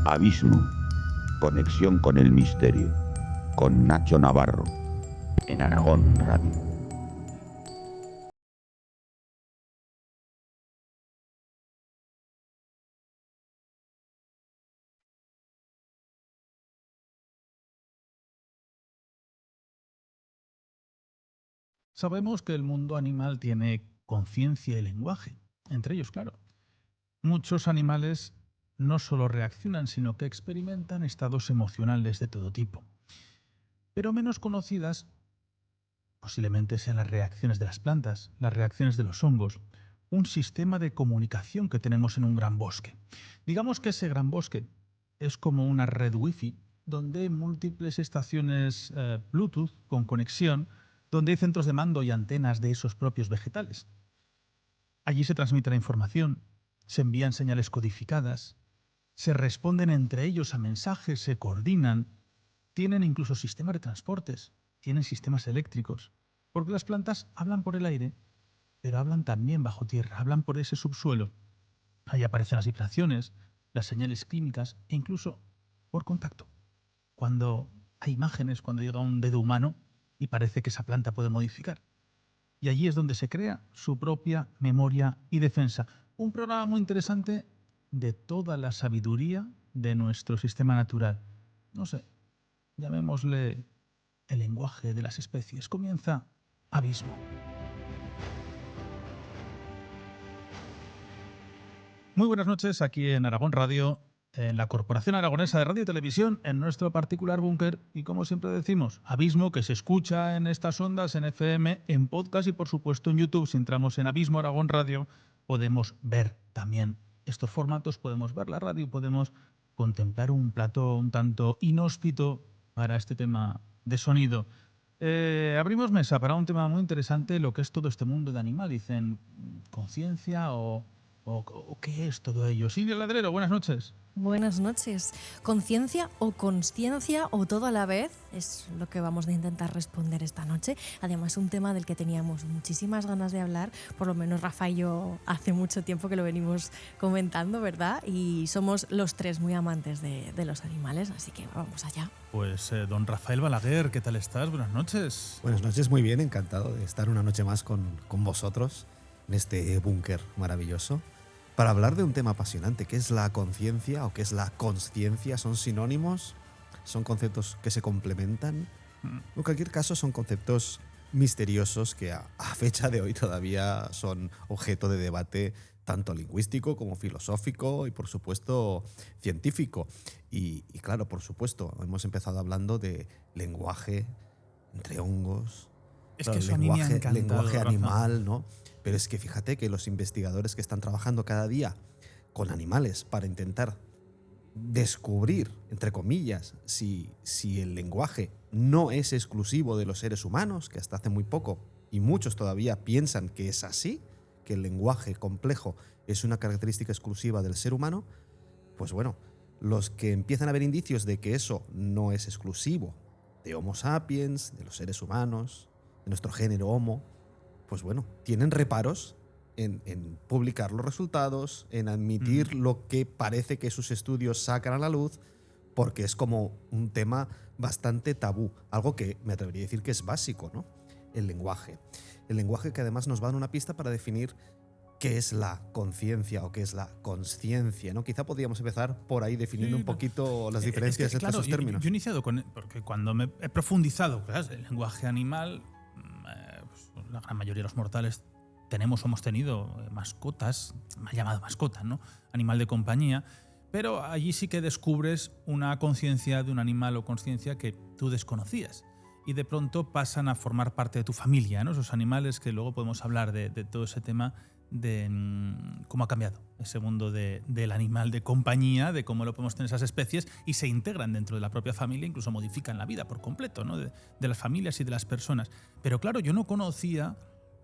Abismo. Conexión con el misterio. Con Nacho Navarro. En Aragón Radio. Sabemos que el mundo animal tiene conciencia y lenguaje. Entre ellos, claro. Muchos animales no solo reaccionan, sino que experimentan estados emocionales de todo tipo. Pero menos conocidas posiblemente sean las reacciones de las plantas, las reacciones de los hongos, un sistema de comunicación que tenemos en un gran bosque. Digamos que ese gran bosque es como una red wifi donde hay múltiples estaciones Bluetooth con conexión, donde hay centros de mando y antenas de esos propios vegetales. Allí se transmite la información, se envían señales codificadas, se responden entre ellos a mensajes, se coordinan, tienen incluso sistemas de transportes, tienen sistemas eléctricos, porque las plantas hablan por el aire, pero hablan también bajo tierra, hablan por ese subsuelo. Ahí aparecen las vibraciones, las señales químicas e incluso por contacto. Cuando hay imágenes, cuando llega un dedo humano y parece que esa planta puede modificar. Y allí es donde se crea su propia memoria y defensa. Un programa muy interesante de toda la sabiduría de nuestro sistema natural. No sé, llamémosle el lenguaje de las especies. Comienza Abismo. Muy buenas noches aquí en Aragón Radio, en la Corporación Aragonesa de Radio y Televisión, en nuestro particular búnker y, como siempre decimos, Abismo, que se escucha en estas ondas, en FM, en podcast y, por supuesto, en YouTube. Si entramos en Abismo Aragón Radio, podemos ver también estos formatos, podemos ver la radio y podemos contemplar un plato un tanto inhóspito para este tema de sonido. Abrimos mesa para un tema muy interesante, lo que es todo este mundo de animal. Dicen conciencia ¿O qué es todo ello? Silvia Ladrero, buenas noches. Buenas noches. ¿Conciencia o consciencia o todo a la vez? Es lo que vamos a intentar responder esta noche. Además, un tema del que teníamos muchísimas ganas de hablar, por lo menos Rafa y yo hace mucho tiempo que lo venimos comentando, ¿verdad? Y somos los tres muy amantes de los animales, así que vamos allá. Pues don Rafael Balaguer, ¿qué tal estás? Buenas noches. Buenas noches, muy bien, encantado de estar una noche más con vosotros en este búnker maravilloso, para hablar de un tema apasionante, que es la conciencia o que es la consciencia. ¿Son sinónimos? ¿Son conceptos que se complementan? En cualquier caso, son conceptos misteriosos que a fecha de hoy todavía son objeto de debate tanto lingüístico como filosófico y, por supuesto, científico. Y claro, por supuesto, hemos empezado hablando de lenguaje entre hongos. Es Claro, que eso a mí me ha encantado, lenguaje Rafa. animal, ¿no? Pero es que fíjate que los investigadores que están trabajando cada día con animales para intentar descubrir, entre comillas, si el lenguaje no es exclusivo de los seres humanos, que hasta hace muy poco, y muchos todavía piensan que es así, que el lenguaje complejo es una característica exclusiva del ser humano, pues bueno, los que empiezan a ver indicios de que eso no es exclusivo de Homo sapiens, de los seres humanos, de nuestro género Homo, pues bueno, tienen reparos en publicar los resultados, en admitir lo que parece que sus estudios sacan a la luz, porque es como un tema bastante tabú, algo que me atrevería a decir que es básico, ¿no? El lenguaje. El lenguaje que además nos va a dar una pista para definir qué es la conciencia o qué es la consciencia, ¿no? Quizá podríamos empezar por ahí definiendo un poquito las diferencias entre esos términos. Yo he iniciado porque cuando me he profundizado, ¿verdad? El lenguaje animal, pues, la gran mayoría de los mortales tenemos o hemos tenido mascotas, mal llamado mascotas, ¿no? Animal de compañía, pero allí sí que descubres una conciencia de un animal o consciencia que tú desconocías. Y de pronto pasan a formar parte de tu familia, ¿no? Esos animales que luego podemos hablar de todo ese tema de cómo ha cambiado ese mundo del animal de compañía, de cómo lo podemos tener esas especies y se integran dentro de la propia familia, incluso modifican la vida por completo, ¿no? de las familias y de las personas. Pero claro, yo no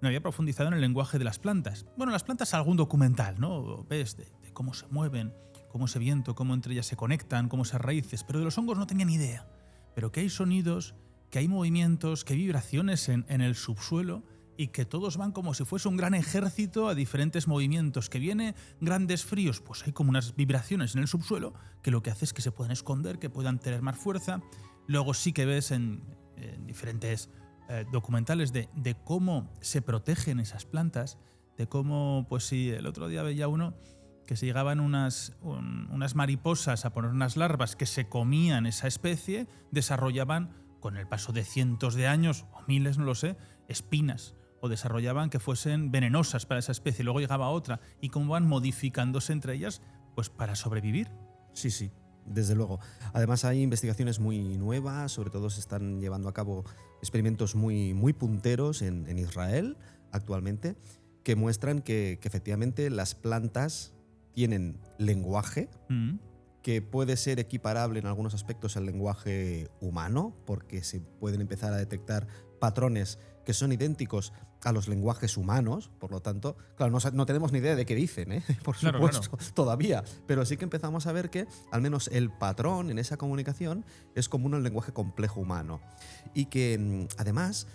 había profundizado en el lenguaje de las plantas. Bueno, las plantas algún documental, ¿no? Ves de cómo se mueven, cómo ese viento, cómo entre ellas se conectan, cómo esas raíces, pero de los hongos no tenía ni idea. Pero que hay sonidos, que hay movimientos, que hay vibraciones en el subsuelo y que todos van como si fuese un gran ejército a diferentes movimientos. Que viene grandes fríos, pues hay como unas vibraciones en el subsuelo que lo que hace es que se puedan esconder, que puedan tener más fuerza. Luego sí que ves en diferentes documentales de cómo se protegen esas plantas, de cómo, pues sí, el otro día veía uno que se llegaban unas mariposas a poner unas larvas que se comían esa especie, desarrollaban, con el paso de cientos de años, o miles, no lo sé, espinas, o desarrollaban que fuesen venenosas para esa especie. Luego llegaba otra, y cómo van modificándose entre ellas, pues para sobrevivir. Sí, sí, desde luego. Además hay investigaciones muy nuevas, sobre todo se están llevando a cabo experimentos muy, muy punteros en Israel actualmente, que muestran que efectivamente las plantas tienen lenguaje, que puede ser equiparable en algunos aspectos al lenguaje humano, porque se pueden empezar a detectar patrones que son idénticos a los lenguajes humanos, por lo tanto, claro, no tenemos ni idea de qué dicen, por supuesto, todavía, pero sí que empezamos a ver que al menos el patrón en esa comunicación es común al lenguaje complejo humano, y que además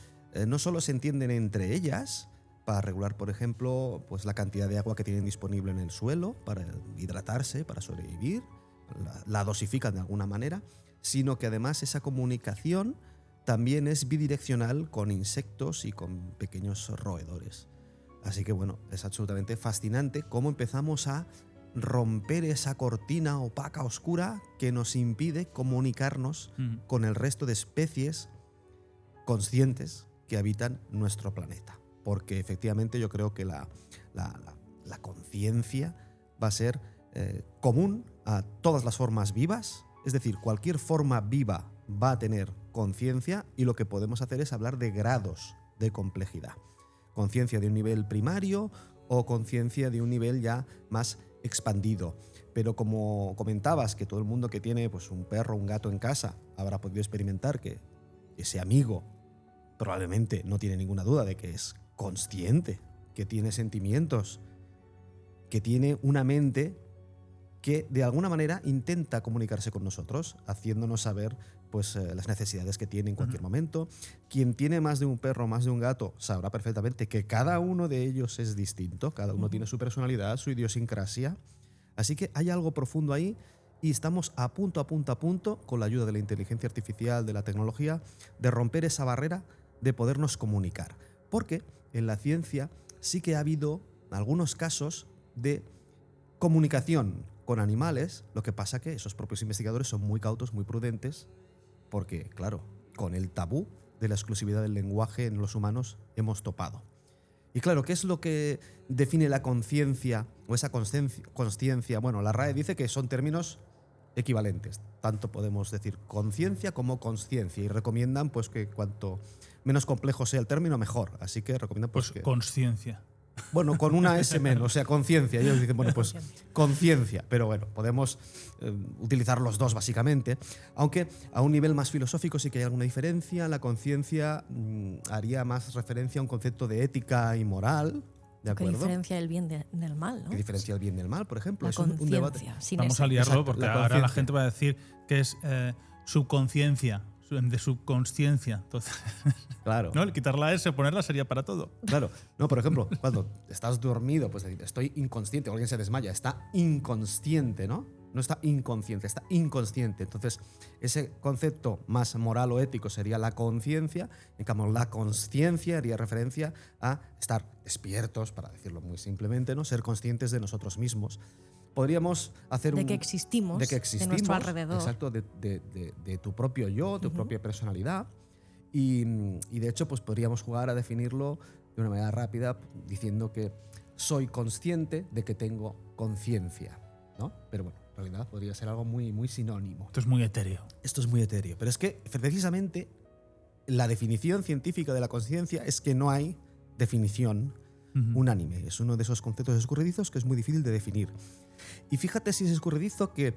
no solo se entienden entre ellas, para regular, por ejemplo, pues la cantidad de agua que tienen disponible en el suelo para hidratarse, para sobrevivir, la dosifican de alguna manera, sino que además esa comunicación también es bidireccional con insectos y con pequeños roedores. Así que bueno, es absolutamente fascinante cómo empezamos a romper esa cortina opaca, oscura, que nos impide comunicarnos con el resto de especies conscientes que habitan nuestro planeta. Porque efectivamente yo creo que la conciencia va a ser común a todas las formas vivas, es decir, cualquier forma viva va a tener conciencia, y lo que podemos hacer es hablar de grados de complejidad. Conciencia de un nivel primario o conciencia de un nivel ya más expandido. Pero como comentabas, que todo el mundo que tiene pues, un perro o un gato en casa habrá podido experimentar que ese amigo probablemente no tiene ninguna duda de que es consciente, que tiene sentimientos, que tiene una mente que de alguna manera intenta comunicarse con nosotros, haciéndonos saber pues, las necesidades que tiene en cualquier momento. Quien tiene más de un perro, más de un gato, sabrá perfectamente que cada uno de ellos es distinto, cada uno tiene su personalidad, su idiosincrasia. Así que hay algo profundo ahí, y estamos a punto, con la ayuda de la inteligencia artificial, de la tecnología, de romper esa barrera de podernos comunicar. Porque en la ciencia sí que ha habido algunos casos de comunicación con animales, lo que pasa que esos propios investigadores son muy cautos, muy prudentes, porque, claro, con el tabú de la exclusividad del lenguaje en los humanos hemos topado. Y claro, ¿qué es lo que define la conciencia o esa consciencia? Bueno, la RAE dice que son términos equivalentes. Tanto podemos decir conciencia como consciencia, y recomiendan pues que cuanto menos complejo sea el término, mejor. Así que recomiendan pues que... Consciencia. Bueno, con una S menos, o sea, conciencia. Ellos dicen, bueno, pues conciencia. Pero bueno, podemos utilizar los dos básicamente. Aunque a un nivel más filosófico sí que hay alguna diferencia. La conciencia haría más referencia a un concepto de ética y moral. ¿De acuerdo? ¿Qué diferencia el bien del mal, no? ¿Qué diferencia el bien del mal, por ejemplo? La Es un debate. Vamos a liarlo. Exacto, porque la ahora conciencia. la gente va a decir que es subconsciencia, de subconsciencia. Entonces, Claro. ¿no? El quitar la S o ponerla sería para todo. Claro. No, por ejemplo, cuando estás dormido, pues estoy inconsciente, o alguien se desmaya, está inconsciente, ¿no? No está inconsciente, está inconsciente. Entonces, ese concepto más moral o ético sería la conciencia. En cambio, la consciencia haría referencia a estar despiertos, para decirlo muy simplemente, ¿no? Ser conscientes de nosotros mismos. Podríamos hacer de que existimos, de nuestro alrededor. Exacto, de tu propio yo, tu propia personalidad. Y de hecho, pues podríamos jugar a definirlo de una manera rápida diciendo que soy consciente de que tengo conciencia, ¿no? Pero bueno, en realidad podría ser algo muy, muy sinónimo. Esto es muy etéreo. Esto es muy etéreo. Pero es que precisamente la definición científica de la conciencia es que no hay definición unánime. Es uno de esos conceptos escurridizos que es muy difícil de definir. Y fíjate si es escurridizo que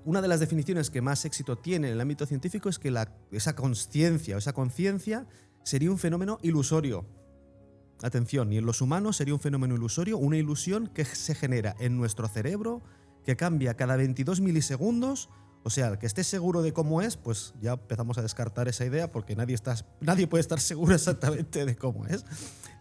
una de las definiciones que más éxito tiene en el ámbito científico es que esa consciencia o esa conciencia sería un fenómeno ilusorio. Atención, y en los humanos sería un fenómeno ilusorio, una ilusión que se genera en nuestro cerebro, que cambia cada 22 milisegundos O sea, el que esté seguro de cómo es, pues ya empezamos a descartar esa idea porque nadie puede estar seguro exactamente de cómo es.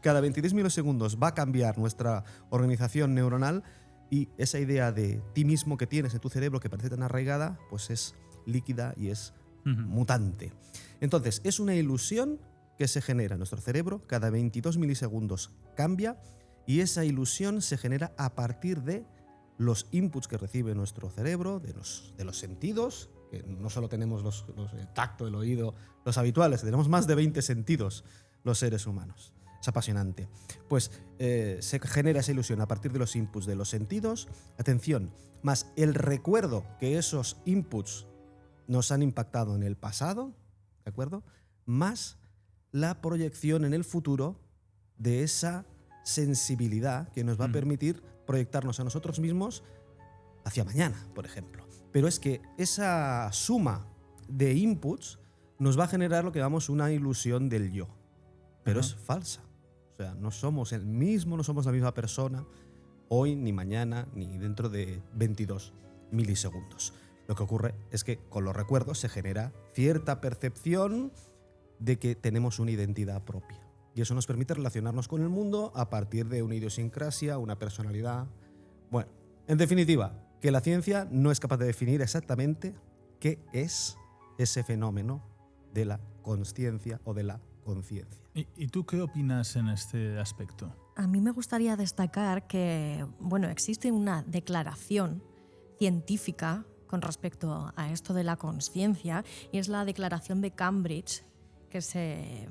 Cada 22 milisegundos va a cambiar nuestra organización neuronal y esa idea de ti mismo que tienes en tu cerebro que parece tan arraigada, pues es líquida y es mutante. Entonces, es una ilusión que se genera en nuestro cerebro, cada 22 milisegundos cambia y esa ilusión se genera a partir de los inputs que recibe nuestro cerebro, de los sentidos, que no solo tenemos el tacto, el oído, los habituales, tenemos más de 20 sentidos los seres humanos. Es apasionante. Pues se genera esa ilusión a partir de los inputs de los sentidos, atención, más el recuerdo que esos inputs nos han impactado en el pasado, ¿de acuerdo? Más la proyección en el futuro de esa sensibilidad que nos va a permitir proyectarnos a nosotros mismos hacia mañana, por ejemplo. Pero es que esa suma de inputs nos va a generar lo que llamamos una ilusión del yo. Pero es falsa. O sea, no somos el mismo, no somos la misma persona hoy, ni mañana, ni dentro de 22 milisegundos. Lo que ocurre es que con los recuerdos se genera cierta percepción de que tenemos una identidad propia. Y eso nos permite relacionarnos con el mundo a partir de una idiosincrasia, una personalidad. Bueno, en definitiva, que la ciencia no es capaz de definir exactamente qué es ese fenómeno de la consciencia o de la conciencia. ¿Y tú qué opinas en este aspecto? A mí me gustaría destacar que, bueno, existe una declaración científica con respecto a esto de la consciencia y es la Declaración de Cambridge que se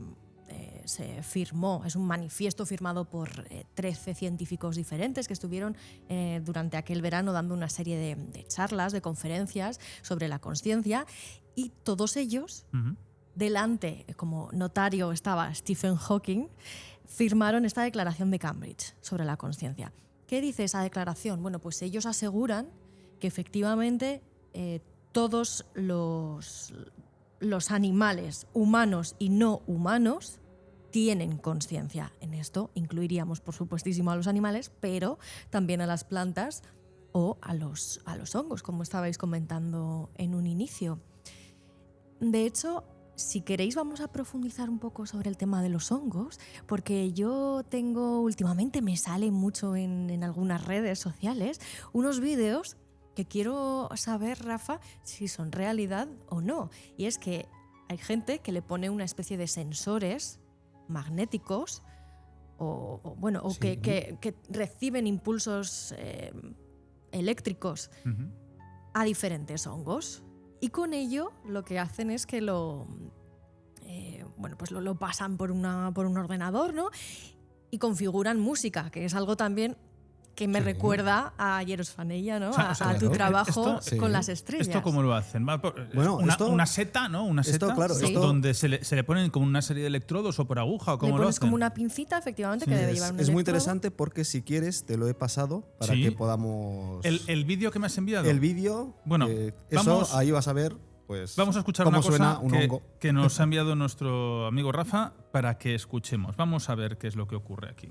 firmó, es un manifiesto firmado por 13 científicos diferentes que estuvieron durante aquel verano dando una serie de charlas, de conferencias sobre la consciencia y todos ellos, delante, como notario estaba Stephen Hawking, firmaron esta Declaración de Cambridge sobre la consciencia. ¿Qué dice esa declaración? Bueno, pues ellos aseguran que efectivamente todos los animales humanos y no humanos tienen consciencia. En esto incluiríamos, por supuestísimo, a los animales, pero también a las plantas o a los hongos, como estabais comentando en un inicio. De hecho, si queréis, vamos a profundizar un poco sobre el tema de los hongos, porque yo últimamente me sale mucho en algunas redes sociales unos vídeos que quiero saber, Rafa, si son realidad o no. Y es que hay gente que le pone una especie de sensores magnéticos sí, que reciben impulsos eléctricos a diferentes hongos. Y con ello lo que hacen es que lo pasan por un ordenador, ¿no? Y configuran música, que es algo también que me recuerda a Jeros Fanella, ¿no? A tu trabajo con las estrellas. ¿Esto cómo lo hacen? Bueno, una seta, ¿no? Una seta, claro, donde se le ponen como una serie de electrodos o por aguja, ¿o cómo lo hacen? Es como una pincita, efectivamente, que debe llevar un Es muy electrodo. interesante porque si quieres te lo he pasado para que podamos... ¿El vídeo que me has enviado? El vídeo, bueno, ahí vas a ver pues, vamos a escuchar cómo una suena cosa un hongo. que nos ha enviado nuestro amigo Rafa para que escuchemos. Vamos a ver qué es lo que ocurre aquí.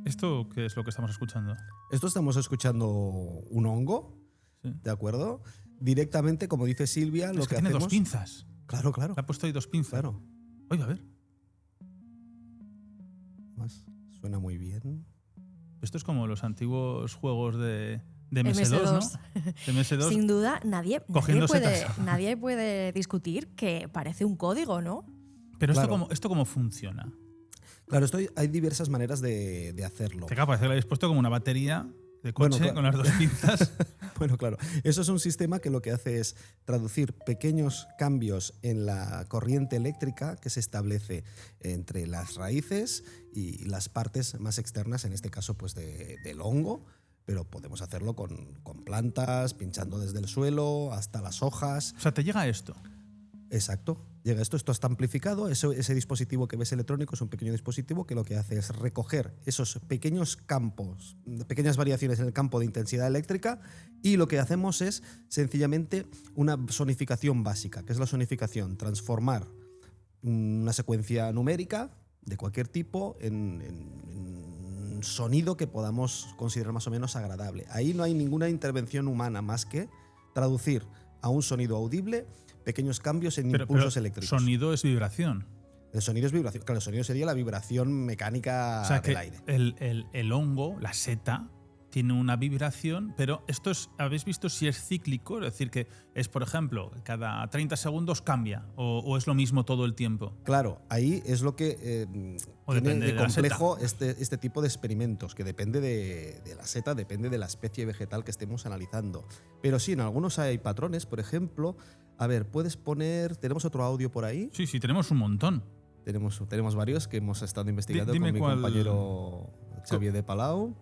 ¿Esto qué es lo que estamos escuchando? Esto estamos escuchando un hongo, ¿de acuerdo? Directamente, como dice Silvia, lo que tiene hacemos... dos pinzas. Claro. Le ha puesto ahí dos pinzas. Claro. Oiga, a ver. Más, suena muy bien. Esto es como los antiguos juegos de MS2, MS2. ¿no? De MS2. Sin duda, nadie puede discutir que parece un código, ¿no? Pero Claro. ¿esto cómo funciona? Claro, hay diversas maneras de hacerlo. Que claro, parece que le habéis puesto como una batería de coche con las dos pinzas. Bueno, claro. Eso es un sistema que lo que hace es traducir pequeños cambios en la corriente eléctrica que se establece entre las raíces y las partes más externas, en este caso pues del hongo, pero podemos hacerlo con plantas, pinchando desde el suelo hasta las hojas. O sea, te llega esto. Exacto. Llega esto está amplificado. Ese dispositivo que ves electrónico es un pequeño dispositivo que lo que hace es recoger esos pequeños campos, pequeñas variaciones en el campo de intensidad eléctrica Y lo que hacemos es sencillamente una sonificación básica. ¿Qué es la sonificación? Transformar una secuencia numérica de cualquier tipo en un sonido que podamos considerar más o menos agradable. Ahí no hay ninguna intervención humana más que traducir a un sonido audible pequeños cambios en impulsos eléctricos. Sonido es vibración. El sonido es vibración. Claro, el sonido sería la vibración mecánica del aire. El hongo, la seta, tiene una vibración, pero esto es, ¿habéis visto si es cíclico? Es decir, que es, por ejemplo, cada 30 segundos cambia, o es lo mismo todo el tiempo. Claro, ahí es lo que tiene de complejo este tipo de experimentos, que depende de la seta, depende de la especie vegetal que estemos analizando. Pero sí, en algunos hay patrones, por ejemplo. A ver, puedes poner. ¿Tenemos otro audio por ahí? Sí, tenemos un montón. Tenemos varios que hemos estado investigando Dime con mi cuál... compañero Xavier de Palau.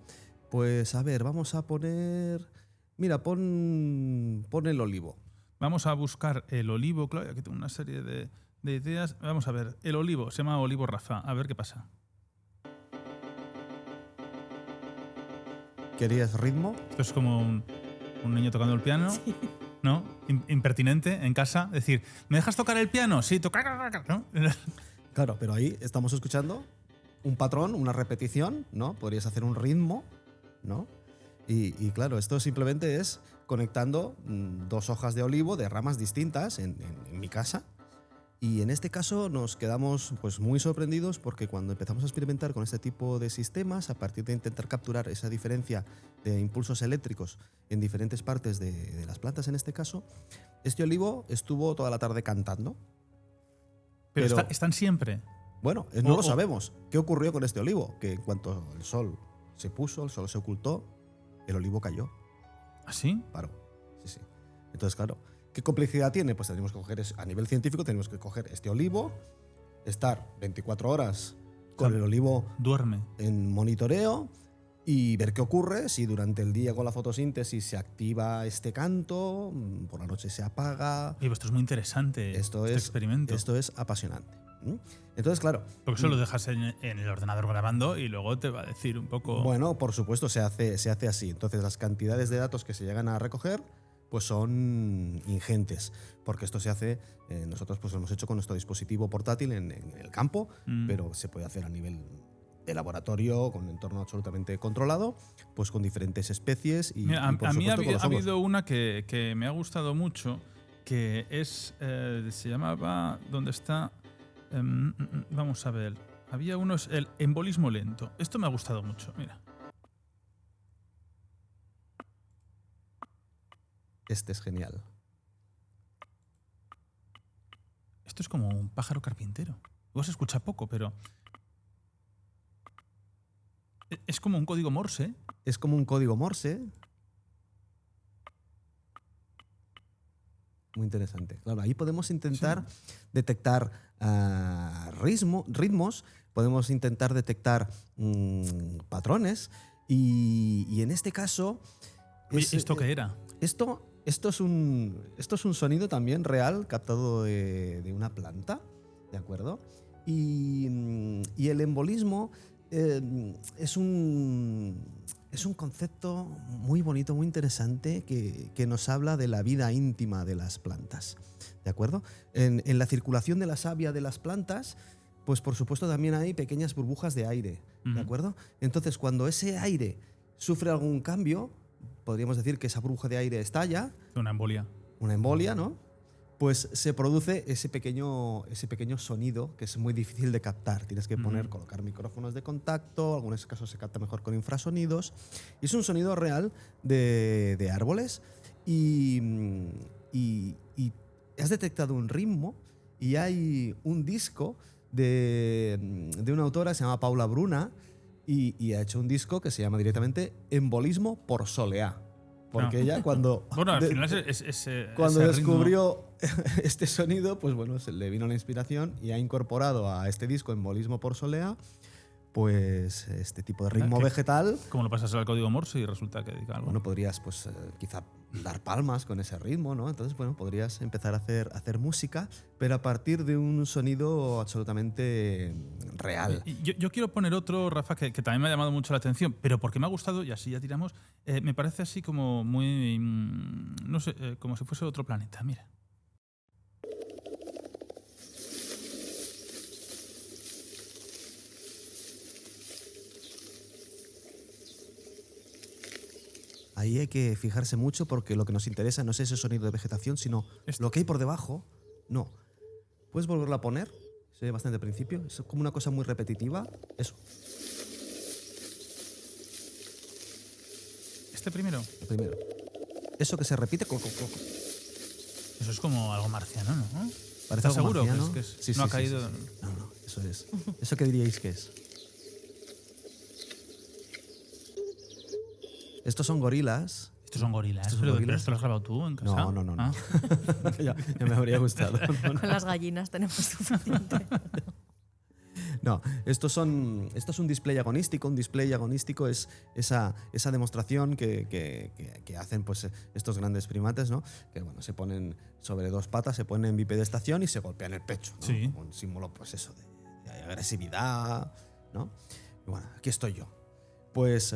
Pues a ver, vamos a poner. Mira, pon el olivo. Vamos a buscar el olivo. Claro, aquí tengo una serie de ideas. Vamos a ver, el olivo, se llama olivo Rafa. A ver qué pasa. ¿Querías ritmo? Esto es como un niño tocando el piano. Sí. ¿No? Impertinente en casa. Es decir, ¿me dejas tocar el piano? Sí, tocar, ¿no? Claro, pero ahí estamos escuchando un patrón, una repetición, ¿no? Podrías hacer un ritmo, ¿no? Y claro, esto simplemente es conectando dos hojas de olivo de ramas distintas en mi casa. Y en este caso nos quedamos pues muy sorprendidos porque cuando empezamos a experimentar con este tipo de sistemas, a partir de intentar capturar esa diferencia de impulsos eléctricos en diferentes partes de las plantas en este caso, este olivo estuvo toda la tarde cantando. Pero ¿están siempre? Bueno, no lo sabemos. ¿Qué ocurrió con este olivo? Que en cuanto el sol se puso, el sol se ocultó, el olivo cayó. ¿Ah, sí? Paró. Sí. Entonces, claro, ¿qué complejidad tiene? Pues tenemos que coger, a nivel científico, tenemos que coger este olivo, estar 24 horas con el olivo duerme en monitoreo y ver qué ocurre, si durante el día con la fotosíntesis se activa este canto, por la noche se apaga. Oye, esto es muy interesante, este experimento. Esto es apasionante. Entonces, claro. Porque eso lo dejas en el ordenador grabando y luego te va a decir un poco. Bueno, por supuesto, se hace así. Entonces, las cantidades de datos que se llegan a recoger pues son ingentes, porque esto se hace, nosotros pues lo hemos hecho con nuestro dispositivo portátil en el campo, pero se puede hacer a nivel de laboratorio, con un entorno absolutamente controlado, pues con diferentes especies y, mira, y por a mí ha supuesto, habido una que me ha gustado mucho, que es, se llamaba, ¿dónde está? Vamos a ver, había uno, es el embolismo lento. Esto me ha gustado mucho, mira. Este es genial. Esto es como un pájaro carpintero. Luego se escucha poco, pero es como un código Morse. Es como un código Morse. Muy interesante. Claro, ahí podemos intentar detectar ritmos, podemos intentar detectar patrones y en este caso... ¿Esto qué era? Esto es un sonido también real captado de una planta, ¿de acuerdo? Y el embolismo es un concepto muy bonito, muy interesante que nos habla de la vida íntima de las plantas, ¿de acuerdo? En la circulación de la savia de las plantas, pues por supuesto también hay pequeñas burbujas de aire, ¿de acuerdo? Entonces, cuando ese aire sufre algún cambio, podríamos decir que esa burbuja de aire estalla. Una embolia. Una embolia, ¿no? Pues se produce ese pequeño sonido que es muy difícil de captar. Tienes que colocar micrófonos de contacto, en algunos casos se capta mejor con infrasonidos. Y es un sonido real de árboles y has detectado un ritmo y hay un disco de una autora que se llama Paula Bruna y ha hecho un disco que se llama directamente Embolismo por Soleá. Porque ella cuando, bueno, al final cuando ese descubrió este sonido, pues bueno, se le vino la inspiración y ha incorporado a este disco Embolismo por Soleá pues este tipo de ritmo ¿Qué? vegetal. Como lo pasas al código Morse y resulta que diga algo. Bueno, podrías pues quizá dar palmas con ese ritmo, ¿no? Entonces, bueno, podrías empezar a hacer música, pero a partir de un sonido absolutamente real. Yo quiero poner otro, Rafa, que también me ha llamado mucho la atención, pero porque me ha gustado, y así ya tiramos, me parece así como muy, no sé, como si fuese otro planeta, mira. Ahí hay que fijarse mucho porque lo que nos interesa no es ese sonido de vegetación, sino lo que hay por debajo. No. ¿Puedes volverlo a poner? Se ve bastante al principio. Es como una cosa muy repetitiva. Eso. ¿Este primero? El primero. Eso que se repite. Eso es como algo marciano, ¿no? Parece ¿Estás algo seguro marciano. que es, Sí, no ha sí, caído? sí, sí. No, eso es. ¿Eso qué diríais que es? Estos son gorilas. Estos son gorilas. Estos son Pero gorilas. ¿esto lo has grabado tú en casa? No. Ah. ya me habría gustado. Con las gallinas tenemos suficiente. No, esto es un display agonístico. Un display agonístico es esa demostración que hacen pues, estos grandes primates, ¿no? Que bueno, se ponen sobre dos patas, se ponen en bipedestación y se golpean el pecho, ¿no? Sí. Como un símbolo pues eso, de agresividad, ¿no? Y bueno, aquí estoy yo. Pues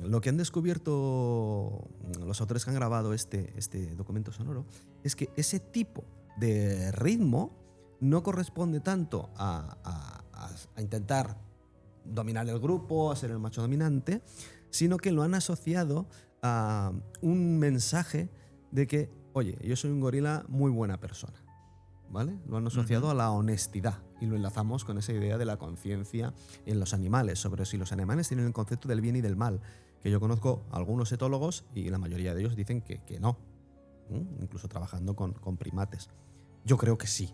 lo que han descubierto los autores que han grabado este documento sonoro es que ese tipo de ritmo no corresponde tanto a intentar dominar el grupo, a ser el macho dominante, sino que lo han asociado a un mensaje de que, oye, yo soy un gorila muy buena persona, ¿vale? Lo han asociado a la honestidad y lo enlazamos con esa idea de la conciencia en los animales, sobre si los animales tienen el concepto del bien y del mal, que yo conozco a algunos etólogos y la mayoría de ellos dicen que no, incluso trabajando con primates. Yo creo que sí.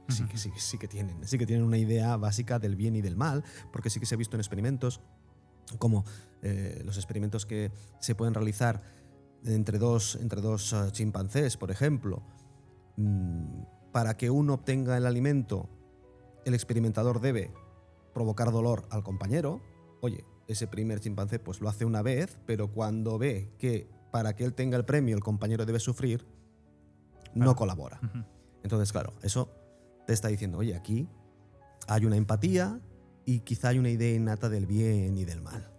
Sí que tienen una idea básica del bien y del mal, porque sí que se ha visto en experimentos, como los experimentos que se pueden realizar entre dos chimpancés, por ejemplo. Para que uno obtenga el alimento, el experimentador debe provocar dolor al compañero. Oye, ese primer chimpancé pues lo hace una vez, pero cuando ve que para que él tenga el premio el compañero debe sufrir, no colabora. Entonces, claro, eso te está diciendo, oye, aquí hay una empatía y quizá hay una idea innata del bien y del mal.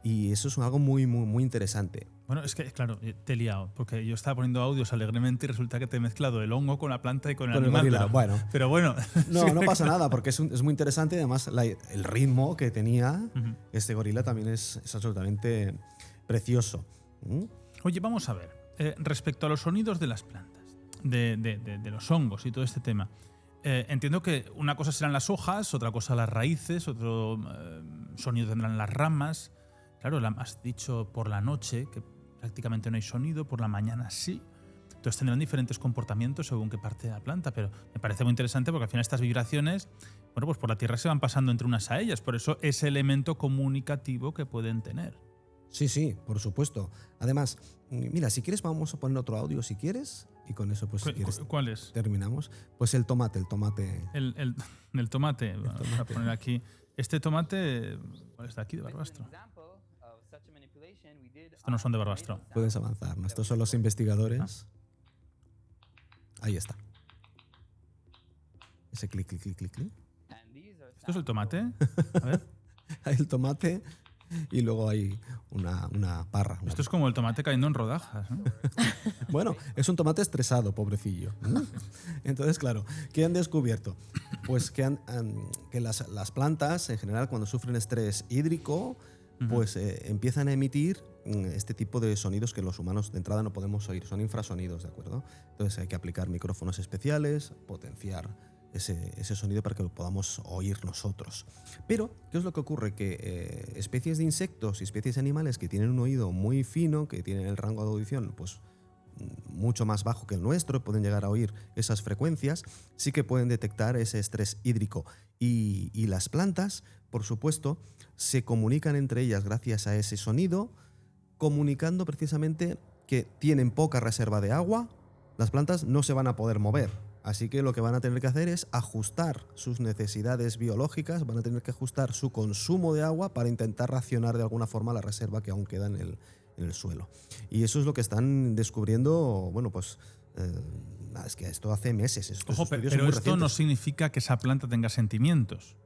Y eso es algo muy, muy, muy interesante. Bueno, es que, claro, te he liado, porque yo estaba poniendo audios alegremente y resulta que te he mezclado el hongo con la planta y con el animal. Gorila. Pero bueno. No pasa nada, porque es muy interesante y además el ritmo que tenía este gorila también es absolutamente precioso. Oye, vamos a ver, respecto a los sonidos de las plantas, de los hongos y todo este tema, entiendo que una cosa serán las hojas, otra cosa las raíces, otro sonido tendrán las ramas. Claro, has dicho por la noche que prácticamente no hay sonido, por la mañana sí. Entonces tendrán diferentes comportamientos según qué parte de la planta, pero me parece muy interesante porque al final estas vibraciones, bueno, pues por la tierra se van pasando entre unas a ellas, por eso ese elemento comunicativo que pueden tener. Sí, por supuesto. Además, mira, si quieres vamos a poner otro audio si quieres y con eso pues si quieres ¿Cuál es? terminamos. Pues el tomate. El tomate, vamos a poner aquí. Este tomate, ¿cuál es de aquí? De Barbastro. Estos no son de Barbastro. Puedes avanzar, ¿no? Estos son los investigadores. Ahí está. Ese clic. ¿Esto es el tomate? A ver. Hay el tomate y luego hay una parra. Esto es como el tomate cayendo en rodajas, ¿no? Bueno, es un tomate estresado, pobrecillo. Entonces, claro, ¿qué han descubierto? Pues que las plantas, en general, cuando sufren estrés hídrico, pues empiezan a emitir este tipo de sonidos que los humanos de entrada no podemos oír. Son infrasonidos, ¿de acuerdo? Entonces hay que aplicar micrófonos especiales, potenciar ese sonido para que lo podamos oír nosotros. Pero, ¿qué es lo que ocurre? Que especies de insectos y especies de animales que tienen un oído muy fino, que tienen el rango de audición pues mucho más bajo que el nuestro, pueden llegar a oír esas frecuencias, sí que pueden detectar ese estrés hídrico. Y las plantas, por supuesto, se comunican entre ellas gracias a ese sonido, comunicando precisamente que tienen poca reserva de agua. Las plantas no se van a poder mover, Así que lo que van a tener que hacer es ajustar sus necesidades biológicas, van a tener que ajustar su consumo de agua para intentar racionar de alguna forma la reserva que aún queda en el suelo. Y eso es lo que están descubriendo, bueno, pues es que esto hace meses. Ojo, pero esto no significa que esa planta tenga sentimientos.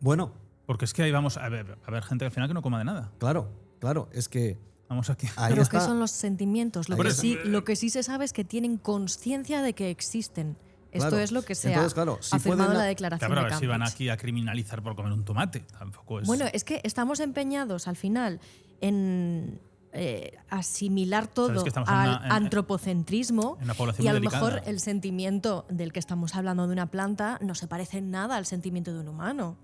Bueno. Porque es que ahí vamos a ver gente al final que no coma de nada. Claro, es que... Vamos aquí. Pero ¿qué son los sentimientos? Lo que sí se sabe es que tienen conciencia de que existen. Esto claro. es lo que se ha si afirmado en la declaración de Cambridge. Si van aquí a criminalizar por comer un tomate, tampoco es... Bueno, es que estamos empeñados al final en asimilar todo al antropocentrismo y a lo mejor el sentimiento del que estamos hablando de una planta no se parece en nada al sentimiento de un humano.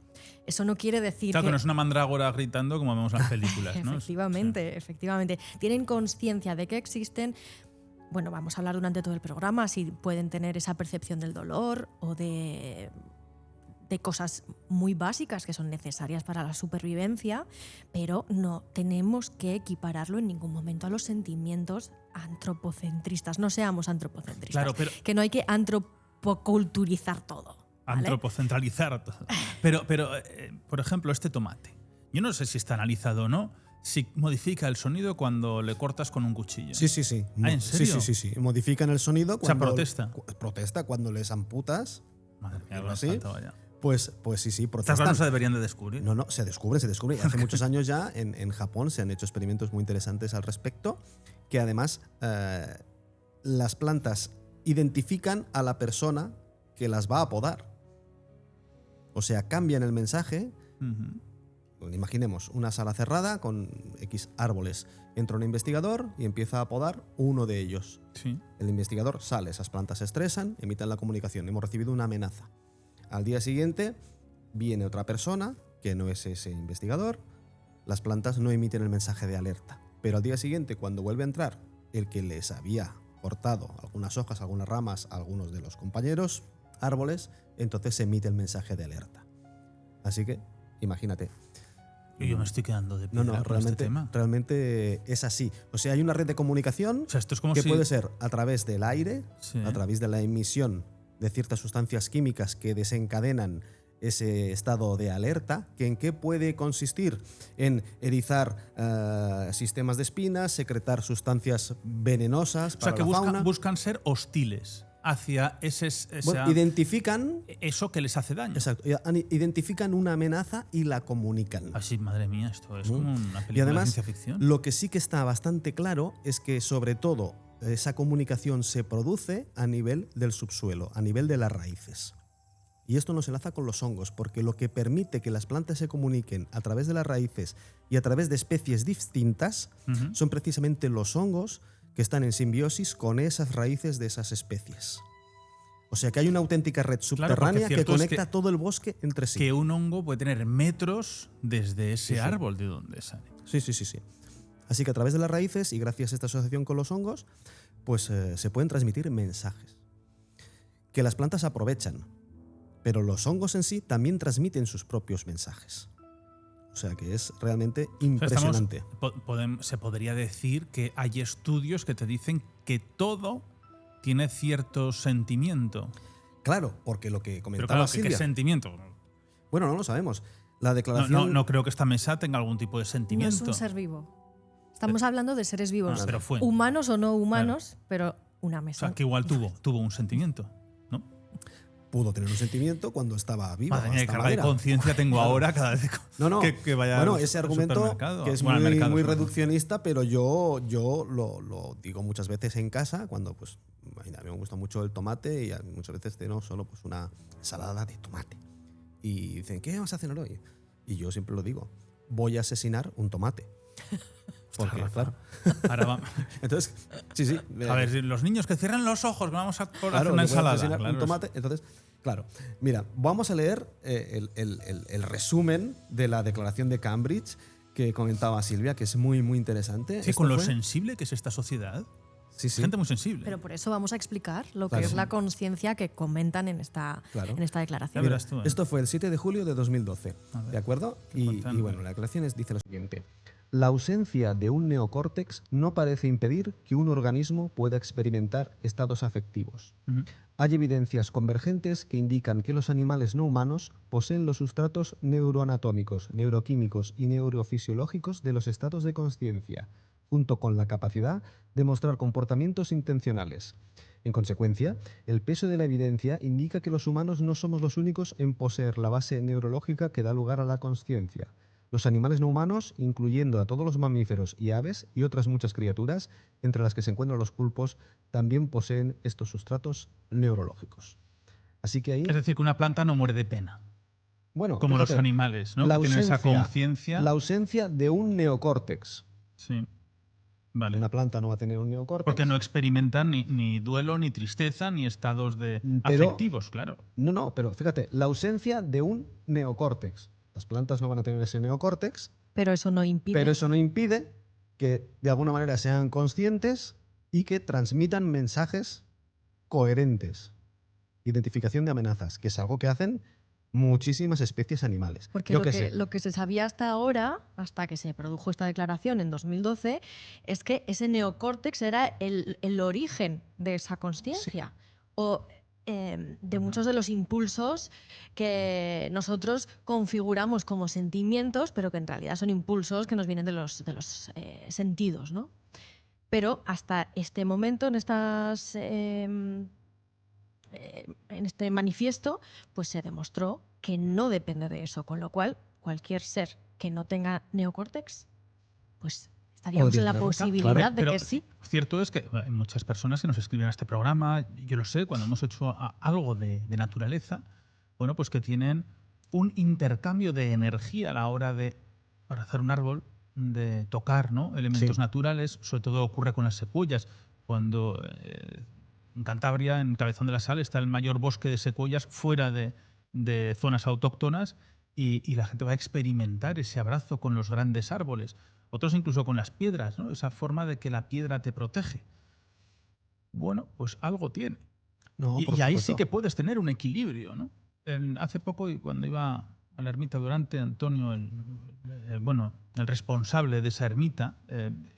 Eso no quiere decir que no es una mandrágora gritando como vemos en las películas, ¿no? Efectivamente. Tienen conciencia de que existen. Bueno, vamos a hablar durante todo el programa si pueden tener esa percepción del dolor o de cosas muy básicas que son necesarias para la supervivencia, pero no tenemos que equipararlo en ningún momento a los sentimientos antropocentristas. No seamos antropocentristas. Claro, pero que no hay que antropoculturizar todo. ¿Vale? Antropocentralizar todo. Pero, por ejemplo, este tomate. Yo no sé si está analizado o no. Si modifica el sonido cuando le cortas con un cuchillo. Sí. ¿En serio? Sí. Modifican el sonido cuando... O sea, protesta. Protesta cuando les amputas. Madre mía, ya. Pues sí, protestan. Estas cosas no se deberían de descubrir. No, se descubre. Hace muchos años ya en Japón se han hecho experimentos muy interesantes al respecto, que además las plantas identifican a la persona que las va a podar. O sea, cambian el mensaje. Imaginemos una sala cerrada con X árboles. Entra un investigador y empieza a podar uno de ellos. Sí. El investigador sale, esas plantas se estresan, emiten la comunicación. Hemos recibido una amenaza. Al día siguiente viene otra persona, que no es ese investigador. Las plantas no emiten el mensaje de alerta. Pero al día siguiente, cuando vuelve a entrar el que les había cortado algunas hojas, algunas ramas, algunos de los compañeros árboles, entonces se emite el mensaje de alerta. Así que, imagínate. Yo me estoy quedando de piedra con este tema. Realmente es así. O sea, hay una red de comunicación esto es como que puede ser a través del aire, sí, a través de la emisión de ciertas sustancias químicas que desencadenan ese estado de alerta, que en qué puede consistir en erizar sistemas de espinas, secretar sustancias venenosas para la fauna. Buscan ser hostiles hacia identifican eso que les hace daño. Exacto. Identifican una amenaza y la comunican. Así, madre mía, esto es como una película y además, de ciencia ficción. Lo que sí que está bastante claro es que sobre todo esa comunicación se produce a nivel del subsuelo, a nivel de las raíces. Y esto nos enlaza con los hongos, porque lo que permite que las plantas se comuniquen a través de las raíces y a través de especies distintas son precisamente los hongos que están en simbiosis con esas raíces de esas especies. O sea que hay una auténtica red subterránea que conecta todo el bosque entre sí. Que un hongo puede tener metros desde ese árbol de donde sale. Sí. Así que a través de las raíces y gracias a esta asociación con los hongos, pues se pueden transmitir mensajes que las plantas aprovechan, pero los hongos en sí también transmiten sus propios mensajes. O sea que es realmente impresionante. Se podría decir que hay estudios que te dicen que todo tiene cierto sentimiento. Claro, porque lo que comentaba Silvia... ¿Qué sentimiento? Bueno, no lo sabemos. La declaración... No creo que esta mesa tenga algún tipo de sentimiento. No es un ser vivo. Estamos hablando de seres vivos, pero humanos o no humanos, pero una mesa. O sea, que igual tuvo un sentimiento, ¿no? Pudo tener un sentimiento cuando estaba viva. Madre mía, qué carga de conciencia tengo ahora cada vez que vaya bueno, ese argumento que es muy reduccionista, pero yo lo digo muchas veces en casa cuando pues a mí me gusta mucho el tomate y muchas veces ceno solo pues una ensalada de tomate. Y dicen, ¿qué vas a cenar hoy? Y yo siempre lo digo, voy a asesinar un tomate. Porque, claro. Ahora vamos. Entonces, sí. A ver, los niños que cierran los ojos, que vamos a hacer una ensalada. Claro, un tomate. Entonces, claro. Mira, vamos a leer el resumen de la declaración de Cambridge que comentaba Silvia, que es muy, muy interesante. Sí, con lo sensible que es esta sociedad. Sí. Gente muy sensible. Pero por eso vamos a explicar lo que es la conciencia que comentan en esta declaración. Mira, esto fue el 7 de julio de 2012, ¿de acuerdo? Y bueno, la declaración dice lo siguiente. La ausencia de un neocórtex no parece impedir que un organismo pueda experimentar estados afectivos. Ujú. Hay evidencias convergentes que indican que los animales no humanos poseen los sustratos neuroanatómicos, neuroquímicos y neurofisiológicos de los estados de consciencia, junto con la capacidad de mostrar comportamientos intencionales. En consecuencia, el peso de la evidencia indica que los humanos no somos los únicos en poseer la base neurológica que da lugar a la consciencia. Los animales no humanos, incluyendo a todos los mamíferos y aves y otras muchas criaturas, entre las que se encuentran los pulpos, también poseen estos sustratos neurológicos. Así que ahí, Es decir, que una planta no muere de pena, bueno, como los fíjate, animales, ¿no? la Que tienen esa ausencia, conciencia. la ausencia de un neocórtex. Sí, vale. Una planta no va a tener un Porque neocórtex. no experimentan ni duelo, ni tristeza, ni estados Pero, afectivos, claro. no, pero fíjate, la ausencia de un neocórtex. Las plantas no van a tener ese neocórtex, Pero eso no impide. pero eso no impide que de alguna manera sean conscientes y que transmitan mensajes coherentes. Identificación de amenazas, que es algo que hacen muchísimas especies animales. Porque Yo lo qué que, sé. lo que se sabía hasta ahora, hasta que se produjo esta declaración en 2012, es que ese neocórtex era el origen de esa consciencia. O de muchos de los impulsos que nosotros configuramos como sentimientos, pero que en realidad son impulsos que nos vienen de los sentidos, ¿no? Pero hasta este momento, en este manifiesto, pues se demostró que no depende de eso, con lo cual cualquier ser que no tenga neocórtex, pues estaríamos Podría en la tenerlo. posibilidad Claro. de que sí. Cierto es que hay muchas personas que nos escriben a este programa, yo lo sé, cuando hemos hecho algo de naturaleza, bueno, pues que tienen un intercambio de energía a la hora de abrazar un árbol, de tocar, ¿no? Elementos Sí. naturales. Sobre todo ocurre con las secuoyas. Cuando en Cantabria, en Cabezón de la Sal, está el mayor bosque de secuoyas fuera de zonas autóctonas y la gente va a experimentar ese abrazo con los grandes árboles. Otros incluso con las piedras, ¿no? Esa forma de que la piedra te protege. Bueno, pues algo tiene. No, por Y ahí sí supuesto. que puedes tener un equilibrio, ¿no? Hace poco, cuando iba a la ermita Durante, Antonio, el responsable de esa ermita,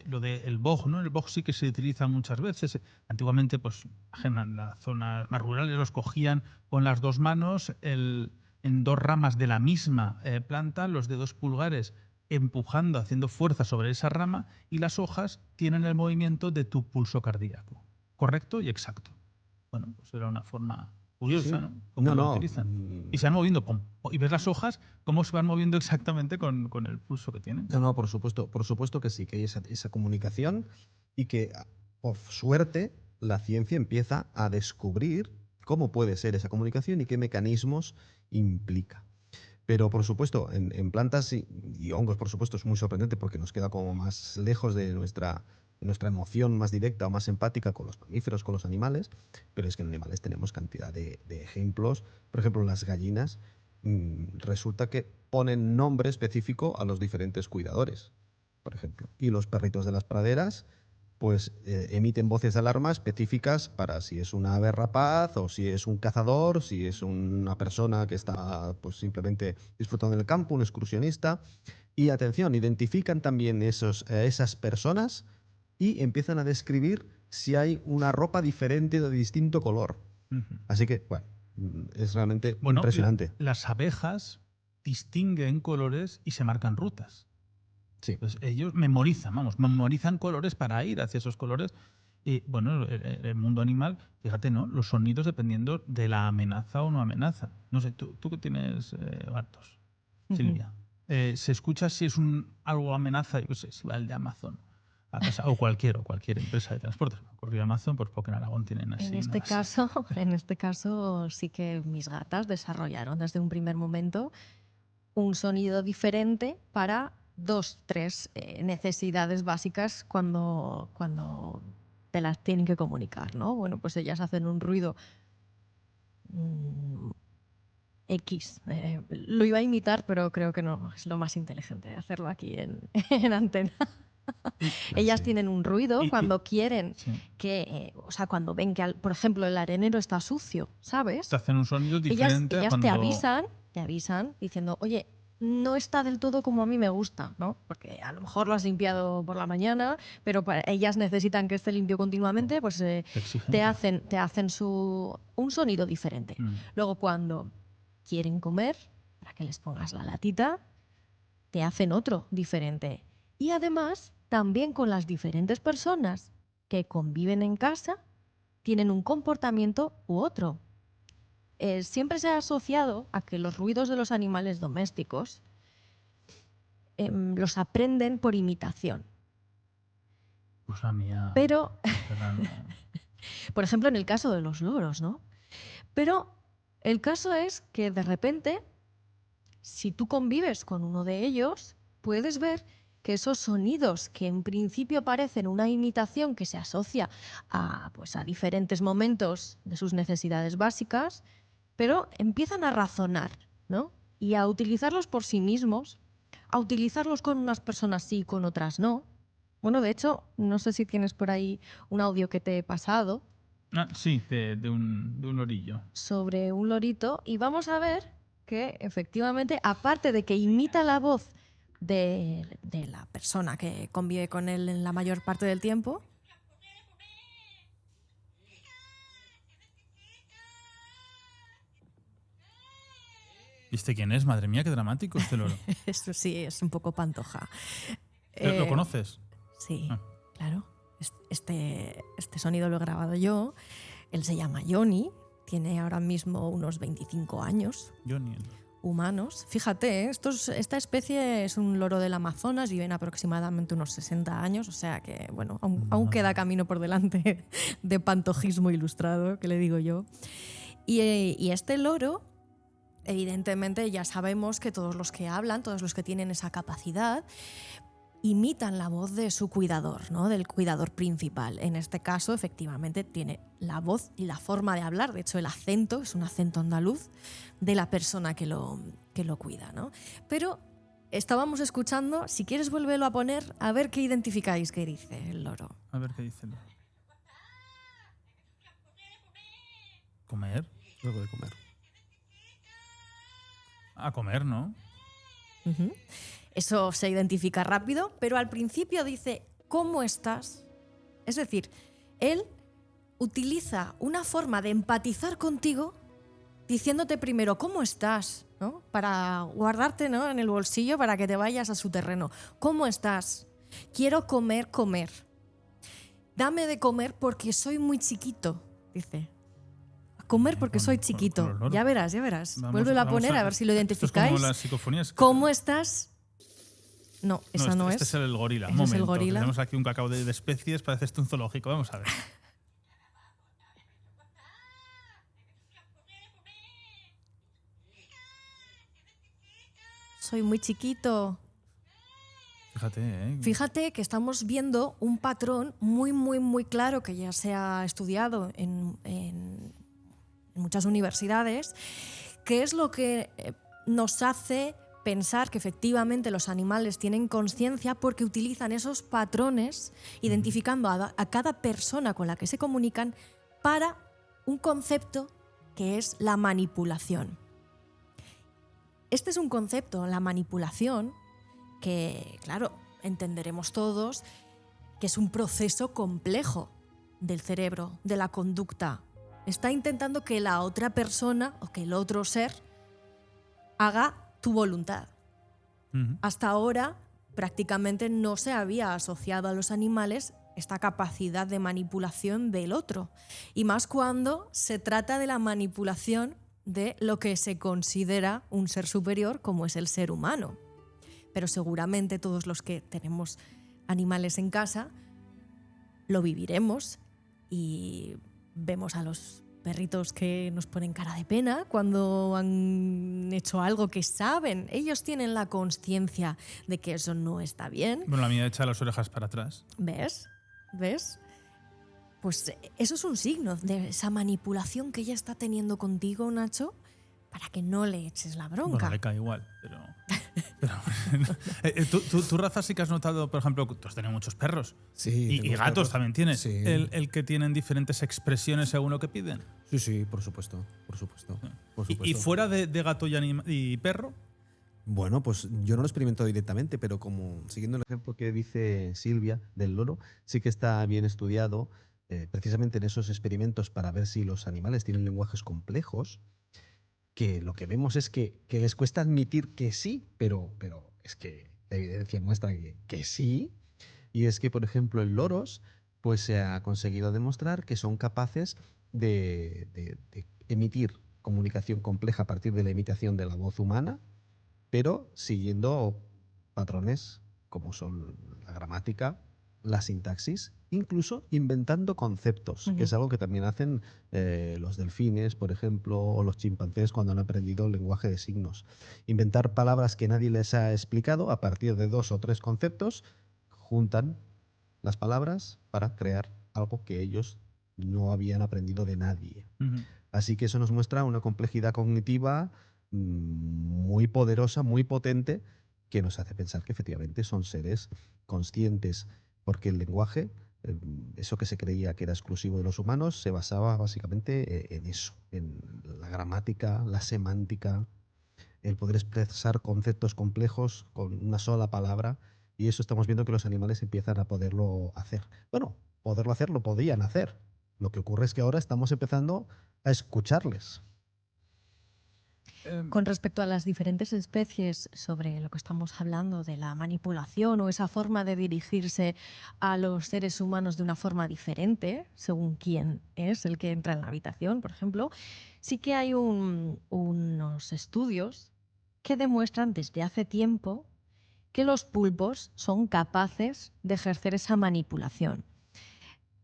lo del boj, ¿no? El boj sí que se utiliza muchas veces. Antiguamente, pues, en las zonas más rurales los cogían con las dos manos, en dos ramas de la misma planta, los dedos pulgares empujando, haciendo fuerza sobre esa rama, y las hojas tienen el movimiento de tu pulso cardíaco. Correcto y exacto. Bueno, pues era una forma curiosa, Sí. ¿no? Cómo No, lo no. utilizan. Y se van moviendo, pum, y ves las hojas, cómo se van moviendo exactamente con el pulso que tienen. No, por supuesto que sí, que hay esa comunicación y que, por suerte, la ciencia empieza a descubrir cómo puede ser esa comunicación y qué mecanismos implica. Pero, por supuesto, en plantas y hongos, por supuesto, es muy sorprendente porque nos queda como más lejos de nuestra emoción más directa o más empática con los mamíferos, con los animales, pero es que en animales tenemos cantidad de ejemplos. Por ejemplo, las gallinas, resulta que ponen nombre específico a los diferentes cuidadores, por ejemplo. Y los perritos de las praderas pues emiten voces de alarma específicas para si es una ave rapaz o si es un cazador, si es una persona que está pues simplemente disfrutando del campo, un excursionista. Y atención, identifican también esas personas y empiezan a describir si hay una ropa diferente o de distinto color. Ujú. Así que, bueno, es realmente Bueno, impresionante. las abejas distinguen colores y se marcan rutas. Sí. Entonces, ellos memorizan colores para ir hacia esos colores. Y bueno, el mundo animal, fíjate, ¿no? Los sonidos dependiendo de la amenaza o no amenaza. No sé, tú que tienes gatos, Silvia. Se escucha si es algo amenaza, yo qué sé, si va el de Amazon a casa, o cualquier empresa de transportes. Me ocurrió Amazon, pues porque en Aragón tienen así. En este caso sí que mis gatas desarrollaron desde un primer momento un sonido diferente para 2, 3 necesidades básicas cuando te las tienen que comunicar, ¿no? Bueno, pues ellas hacen un ruido X. Lo iba a imitar, pero creo que no es lo más inteligente hacerlo aquí en antena. Ellas Sí. tienen un ruido cuando quieren Sí. que, o sea, cuando ven que, por ejemplo, el arenero está sucio, ¿sabes? Te hacen un sonido Ellas diferente a te cuando... avisan diciendo, oye, no está del todo como a mí me gusta, ¿no? Porque a lo mejor lo has limpiado por la mañana, pero ellas necesitan que esté limpio continuamente, pues Exigente. te hacen un sonido diferente. Luego cuando quieren comer, para que les pongas la latita, te hacen otro diferente. Y además, también con las diferentes personas que conviven en casa, tienen un comportamiento u otro. Siempre se ha asociado a que los ruidos de los animales domésticos los aprenden por imitación. Pues la mía. Pero, No. por ejemplo, en el caso de los loros, ¿no? Pero el caso es que de repente, si tú convives con uno de ellos, puedes ver que esos sonidos que en principio parecen una imitación que se asocia pues a diferentes momentos de sus necesidades básicas, pero empiezan a razonar, ¿no? Y a utilizarlos por sí mismos, a utilizarlos con unas personas sí y con otras no. Bueno, de hecho, no sé si tienes por ahí un audio que te he pasado. Sí, de un lorillo. Sobre un lorito, y vamos a ver que efectivamente, aparte de que imita la voz de la persona que convive con él en la mayor parte del tiempo, ¿Viste quién es? Madre mía, qué dramático este loro. eso sí, es un poco pantoja. ¿Lo conoces? Sí, Ah. claro. Este sonido lo he grabado yo. Él se llama Johnny, tiene ahora mismo unos 25 años. Johnny. Humanos. Fíjate, esta especie es un loro del Amazonas, viven aproximadamente unos 60 años, o sea que, bueno, aún queda camino por delante de pantojismo ilustrado, que le digo yo. Y este loro, evidentemente ya sabemos que todos los que hablan, todos los que tienen esa capacidad, imitan la voz de su cuidador, ¿no? Del cuidador principal. En este caso, efectivamente, tiene la voz y la forma de hablar. De hecho, el acento es un acento andaluz de la persona que lo cuida, ¿no? Pero estábamos escuchando, si quieres vuélvelo a poner, a ver qué identificáis que dice el loro. A ver qué dice el loro. ¿Comer? Luego de comer. A comer, ¿no? Uh-huh. Eso se identifica rápido, pero al principio dice, ¿cómo estás? Es decir, él utiliza una forma de empatizar contigo diciéndote primero, ¿cómo estás? ¿No? Para guardarte, ¿no?, en el bolsillo para que te vayas a su terreno. ¿Cómo estás? Quiero comer. Dame de comer porque soy muy chiquito, dice. Comer porque soy chiquito. Con ya verás. Vuélvelo a poner a ver si lo Esto es identificáis. como las psicofonías. ¿Cómo estás? No, esa no es. Este es el gorila. Ese es el gorila. Tenemos aquí un cacao de especies, parece esto un zoológico. Vamos a ver. Soy muy chiquito. Fíjate, ¿eh? Fíjate que estamos viendo un patrón muy, muy, muy claro que ya se ha estudiado en muchas universidades, que es lo que nos hace pensar que efectivamente los animales tienen conciencia porque utilizan esos patrones, identificando a cada persona con la que se comunican para un concepto que es la manipulación. Este es un concepto, la manipulación, que, claro, entenderemos todos que es un proceso complejo del cerebro, de la conducta. Está intentando que la otra persona o que el otro ser haga tu voluntad. Uh-huh. Hasta ahora prácticamente no se había asociado a los animales esta capacidad de manipulación del otro. Y más cuando se trata de la manipulación de lo que se considera un ser superior como es el ser humano. Pero seguramente todos los que tenemos animales en casa lo viviremos y vemos a los perritos que nos ponen cara de pena cuando han hecho algo que saben. Ellos tienen la conciencia de que eso no está bien. Bueno, la mía echa las orejas para atrás. ¿Ves? Pues eso es un signo de esa manipulación que ella está teniendo contigo, Nacho, para que no le eches la bronca. Bueno, le cae igual, pero ¿Tú, Rafa, sí que has notado, por ejemplo, tú has tenido muchos perros? Sí. Y gatos perros. también tienes. Sí. El que tienen diferentes expresiones según lo que piden. Sí, por supuesto. Y fuera de gato y perro, Bueno, pues yo no lo experimento directamente, pero como siguiendo el ejemplo que dice Silvia del loro, sí que está bien estudiado precisamente en esos experimentos para ver si los animales tienen lenguajes complejos, que lo que vemos es que les cuesta admitir que sí, pero es que la evidencia muestra que sí. Y es que, por ejemplo, en loros, pues se ha conseguido demostrar que son capaces de emitir comunicación compleja a partir de la imitación de la voz humana, pero siguiendo patrones como son la gramática, la sintaxis, incluso inventando conceptos, que Ujú. es algo que también hacen los delfines, por ejemplo, o los chimpancés cuando han aprendido el lenguaje de signos. Inventar palabras que nadie les ha explicado a partir de 2 o 3 conceptos, juntan las palabras para crear algo que ellos no habían aprendido de nadie. Ujú. Así que eso nos muestra una complejidad cognitiva muy poderosa, muy potente, que nos hace pensar que efectivamente son seres conscientes, porque el lenguaje, eso que se creía que era exclusivo de los humanos, se basaba básicamente en eso, en la gramática, la semántica, el poder expresar conceptos complejos con una sola palabra, y eso estamos viendo que los animales empiezan a poderlo hacer. Bueno, poderlo hacer lo podían hacer. Lo que ocurre es que ahora estamos empezando a escucharles. Em, Con respecto a las diferentes especies sobre lo que estamos hablando de la manipulación o esa forma de dirigirse a los seres humanos de una forma diferente, según quién es el que entra en la habitación, por ejemplo, sí que hay unos estudios que demuestran desde hace tiempo que los pulpos son capaces de ejercer esa manipulación.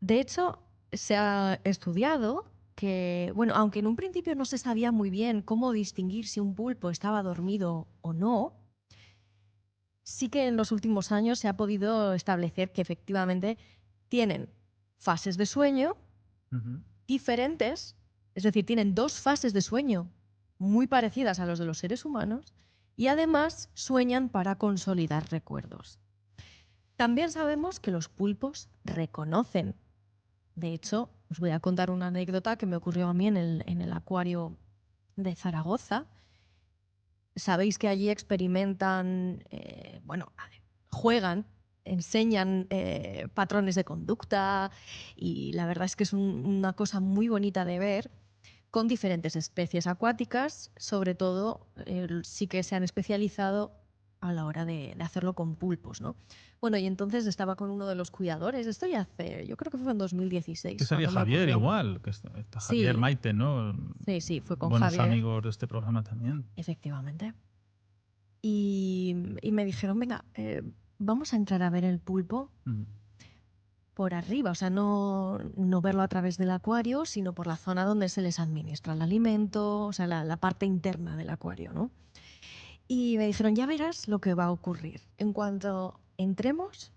De hecho, se ha estudiado que, bueno, aunque en un principio no se sabía muy bien cómo distinguir si un pulpo estaba dormido o no, sí que en los últimos años se ha podido establecer que efectivamente tienen fases de sueño ujú. diferentes, es decir, tienen 2 fases de sueño muy parecidas a los de los seres humanos y además sueñan para consolidar recuerdos. También sabemos que los pulpos reconocen. De hecho, os voy a contar una anécdota que me ocurrió a mí en el acuario de Zaragoza. Sabéis que allí experimentan, bueno, juegan, enseñan patrones de conducta y la verdad es que es una cosa muy bonita de ver con diferentes especies acuáticas, sobre todo sí que se han especializado a la hora de hacerlo con pulpos, ¿no? Bueno, y entonces estaba con uno de los cuidadores, esto ya hace, yo creo que fue en Que 2016, sería cuando me Javier ocurrió. igual, que está Javier Sí, Maite, ¿no? sí, sí, fue con Buenos Javier, amigos de este programa también. efectivamente. Y me dijeron, venga, vamos a entrar a ver el pulpo Mm. por arriba, o sea, no verlo a través del acuario, sino por la zona donde se les administra el alimento, o sea, la parte interna del acuario, ¿no? Y me dijeron, ya verás lo que va a ocurrir. En cuanto entremos,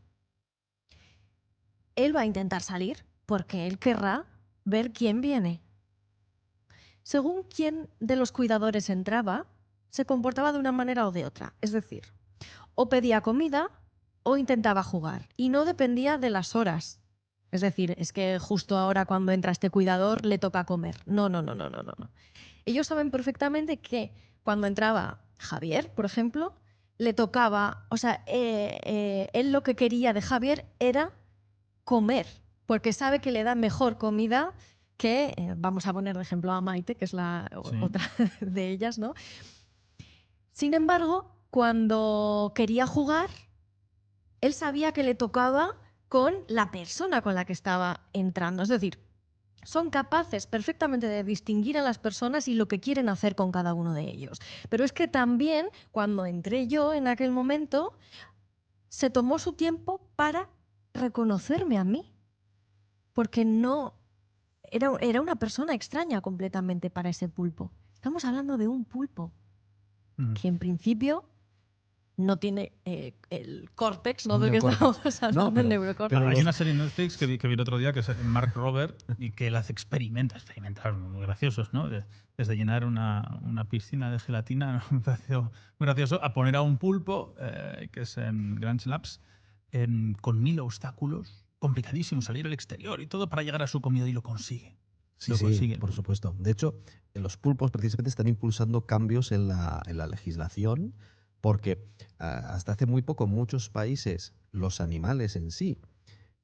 él va a intentar salir porque él querrá ver quién viene. Según quién de los cuidadores entraba, se comportaba de una manera o de otra. Es decir, o pedía comida o intentaba jugar. Y no dependía de las horas. Es decir, es que justo ahora cuando entra este cuidador le toca comer. No, no, no, no, no, no. Ellos saben perfectamente que cuando entraba Javier, por ejemplo, le tocaba, o sea, él lo que quería de Javier era comer, porque sabe que le da mejor comida que, vamos a poner de ejemplo a Maite, que es la Sí. otra de ellas, ¿no? Sin embargo, cuando quería jugar, él sabía que le tocaba con la persona con la que estaba entrando. Es decir, son capaces perfectamente de distinguir a las personas y lo que quieren hacer con cada uno de ellos. Pero es que también, cuando entré yo en aquel momento, se tomó su tiempo para reconocerme a mí, porque no era una persona extraña completamente para ese pulpo. Estamos hablando de un pulpo Mm. que en principio no tiene el córtex, ¿no? Del que Neocórtex. estábamos No, hablando, el pero neurocórtex. Hay los, una serie en Netflix que vi el otro día que es Mark Robert y que él hace experimentar muy graciosos, ¿no? Desde llenar una piscina de gelatina, me pareció muy gracioso, a poner a un pulpo, que es en Grand Labs, con 1000 obstáculos, complicadísimo, salir al exterior y todo para llegar a su comida y lo consigue. Sí, Lo sí, consigue el por pulpo. supuesto. De hecho, los pulpos precisamente están impulsando cambios en la legislación Porque hasta hace muy poco en muchos países los animales en sí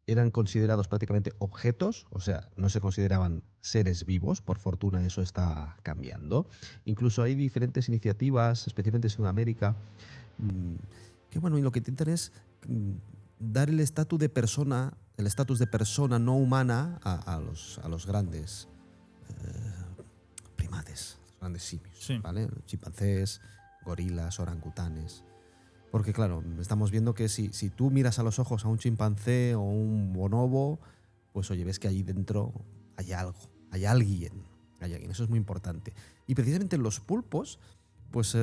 eran considerados prácticamente objetos, o sea, no se consideraban seres vivos. Por fortuna eso está cambiando. Incluso hay diferentes iniciativas, especialmente en Sudamérica, que bueno, y lo que intentan es dar el estatus de persona no humana a los grandes primates, los grandes simios, Sí. ¿vale? Chimpancés, gorilas, orangutanes. Porque claro, estamos viendo que si tú miras a los ojos a un chimpancé o un bonobo, pues oye, ves que ahí dentro hay algo, hay alguien. Eso es muy importante. Y precisamente los pulpos pues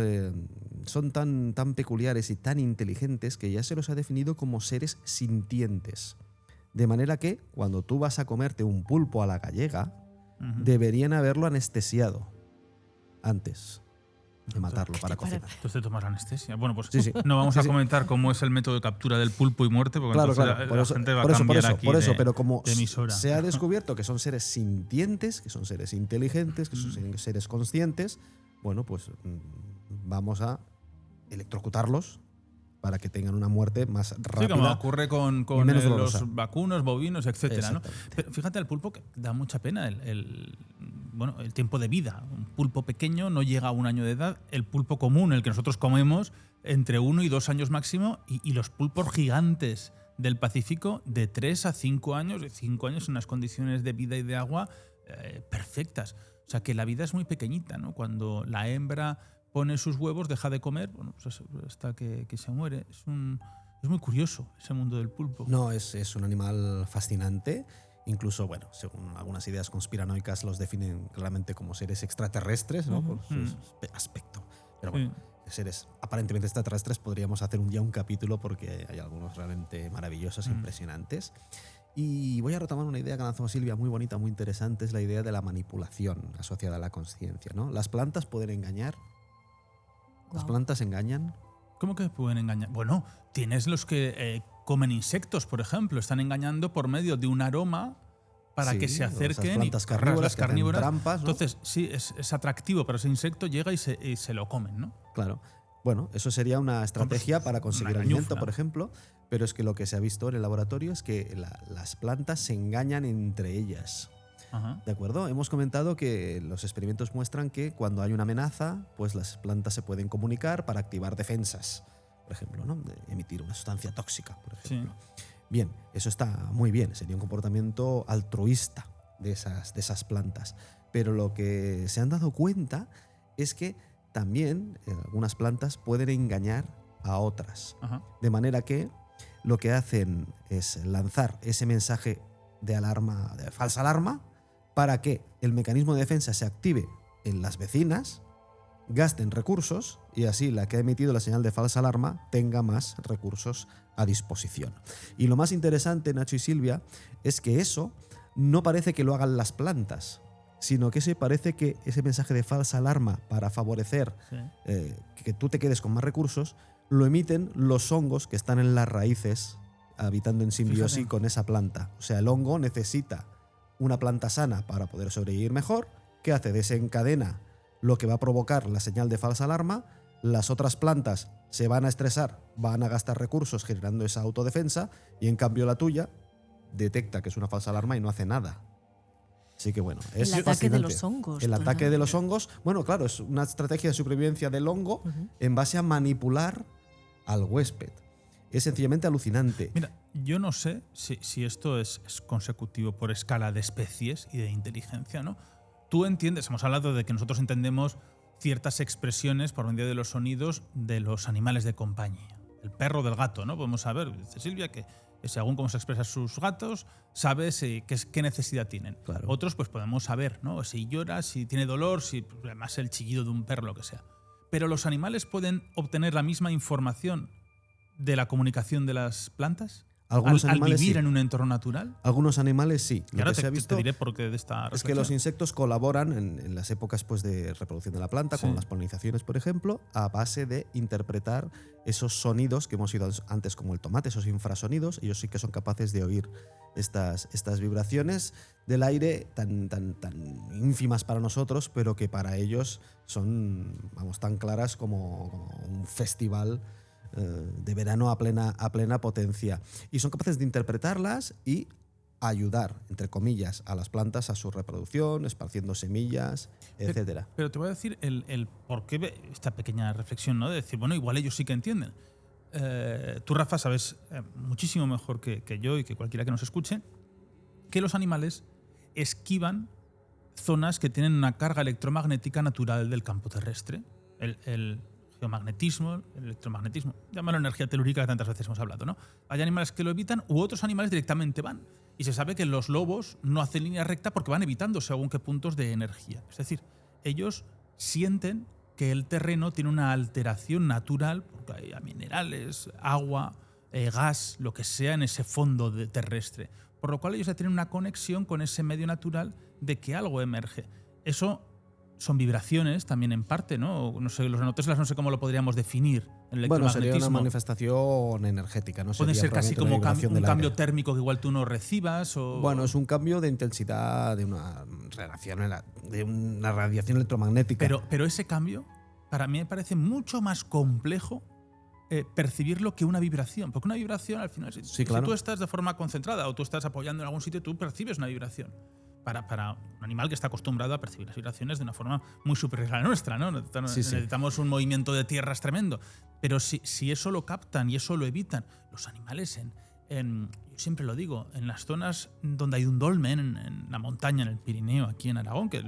son tan peculiares y tan inteligentes que ya se los ha definido como seres sintientes. De manera que cuando tú vas a comerte un pulpo a la gallega, deberían haberlo anestesiado antes de matarlo para cocinar. Entonces te tomas la anestesia. Bueno, pues Sí. no vamos Sí, a sí. comentar cómo es el método de captura del pulpo y muerte, porque Claro, entonces claro. la gente va a cambiar aquí Pero como de emisora. se ha descubierto que son seres sintientes, que son seres inteligentes, que son seres conscientes, bueno, pues vamos a electrocutarlos para que tengan una muerte más rápida. Sí, como ocurre con menos dolorosa. los vacunos, bovinos, etcétera, ¿no? Exactamente. Pero fíjate, al pulpo que da mucha pena el tiempo de vida. Un pulpo pequeño no llega a 1 año de edad. El pulpo común, el que nosotros comemos, entre 1 y 2 años máximo. Y los pulpos gigantes del Pacífico, de 3 a 5 años. 5 años en unas condiciones de vida y de agua perfectas. O sea que la vida es muy pequeñita, ¿no? Cuando la hembra pone sus huevos, deja de comer, bueno, pues hasta que se muere. Es muy curioso ese mundo del pulpo. No, es un animal fascinante. Incluso, bueno, según algunas ideas conspiranoicas, los definen claramente como seres extraterrestres, ¿no? Por su aspecto. Pero bueno, seres aparentemente extraterrestres podríamos hacer un capítulo porque hay algunos realmente maravillosos e impresionantes. Y voy a retomar una idea que lanzó Silvia muy bonita, muy interesante, es la idea de la manipulación asociada a la conciencia, ¿no? Las plantas pueden engañar. ¿Las plantas engañan? ¿Cómo que pueden engañar? Bueno, tienes los que comen insectos, por ejemplo. Están engañando por medio de un aroma para Sí, que se acerquen. esas plantas y carnívoras las que hacen carnívoras. trampas, ¿no? Entonces, sí, es atractivo para ese insecto, llega y se lo comen, ¿no? Claro. Bueno, eso sería una estrategia para conseguir una alimento, gañufla. por ejemplo, pero es que lo que se ha visto en el laboratorio es que las plantas se engañan entre ellas. Ajá. ¿De acuerdo? Hemos comentado que los experimentos muestran que cuando hay una amenaza, pues las plantas se pueden comunicar para activar defensas, por ejemplo, ¿no? De emitir una sustancia tóxica, por ejemplo. Sí. Bien, eso está muy bien, sería un comportamiento altruista de esas plantas. Pero lo que se han dado cuenta es que también algunas plantas pueden engañar a otras. Ajá. De manera que lo que hacen es lanzar ese mensaje de alarma, de falsa alarma, para que el mecanismo de defensa se active en las vecinas, gasten recursos y así la que ha emitido la señal de falsa alarma tenga más recursos a disposición. Y lo más interesante, Nacho y Silvia, es que eso no parece que lo hagan las plantas, sino que parece que ese mensaje de falsa alarma para favorecer Sí. que tú te quedes con más recursos, lo emiten los hongos que están en las raíces habitando en simbiosis Fíjate. con esa planta. O sea, el hongo necesita una planta sana para poder sobrevivir mejor. ¿Qué hace? Desencadena lo que va a provocar la señal de falsa alarma. Las otras plantas se van a estresar, van a gastar recursos generando esa autodefensa y en cambio la tuya detecta que es una falsa alarma y no hace nada. Así que bueno, es El ataque de fascinante. los hongos. El ataque ¿no? de los hongos, bueno, claro, es una estrategia de supervivencia del hongo en base a manipular al huésped. Es sencillamente alucinante. Mira, yo no sé si esto es consecutivo por escala de especies y de inteligencia, ¿no? Tú entiendes, hemos hablado de que nosotros entendemos ciertas expresiones por medio de los sonidos de los animales de compañía. El perro del gato, ¿no? Podemos saber, dice Silvia, que según cómo se expresan sus gatos, sabes qué necesidad tienen. Claro. Otros, pues podemos saber, ¿no? Si llora, si tiene dolor, si además el chillido de un perro, lo que sea. Pero los animales pueden obtener la misma información de la comunicación de las plantas. Algunos al animales vivir sí. en un entorno natural? Algunos animales sí. Y Lo ahora que se ha te visto diré por qué de esta es que reflexión. los insectos colaboran en las épocas pues, de reproducción de la planta, Sí. con las polinizaciones, por ejemplo, a base de interpretar esos sonidos que hemos oído antes como el tomate, esos infrasonidos. Ellos sí que son capaces de oír estas vibraciones del aire tan ínfimas para nosotros, pero que para ellos son, vamos, tan claras como un festival de verano a plena potencia. Y son capaces de interpretarlas y ayudar, entre comillas, a las plantas a su reproducción, esparciendo semillas, etcétera. Pero te voy a decir el por qué esta pequeña reflexión, ¿no? De decir, bueno, igual ellos sí que entienden. Tú, Rafa, sabes muchísimo mejor que yo y que cualquiera que nos escuche que los animales esquivan zonas que tienen una carga electromagnética natural del campo terrestre. El geomagnetismo, el electromagnetismo, llámalo energía telúrica, que tantas veces hemos hablado, ¿no? Hay animales que lo evitan u otros animales directamente van. Y se sabe que los lobos no hacen línea recta porque van evitando según qué puntos de energía. Es decir, ellos sienten que el terreno tiene una alteración natural, porque hay minerales, agua, gas, lo que sea en ese fondo terrestre. Por lo cual ellos ya tienen una conexión con ese medio natural de que algo emerge. Eso son vibraciones también en parte, ¿no? No sé, los Teslas no sé cómo lo podríamos definir. El Bueno, sería una electromagnetismo manifestación energética, ¿no? puede Sería ser casi probablemente como una vibración un del cambio aire. térmico que igual tú no recibas. O... Bueno, es un cambio de intensidad de una radiación electromagnética. Pero ese cambio, para mí me parece mucho más complejo percibirlo que una vibración. Porque una vibración, al final, si claro. tú estás de forma concentrada o tú estás apoyando en algún sitio, tú percibes una vibración. Para un animal que está acostumbrado a percibir las vibraciones de una forma muy superior a la nuestra, ¿no? Necesitamos un movimiento de tierras tremendo. Pero si eso lo captan y eso lo evitan, los animales yo siempre lo digo, en las zonas donde hay un dolmen, en la montaña, en el Pirineo, aquí en Aragón, que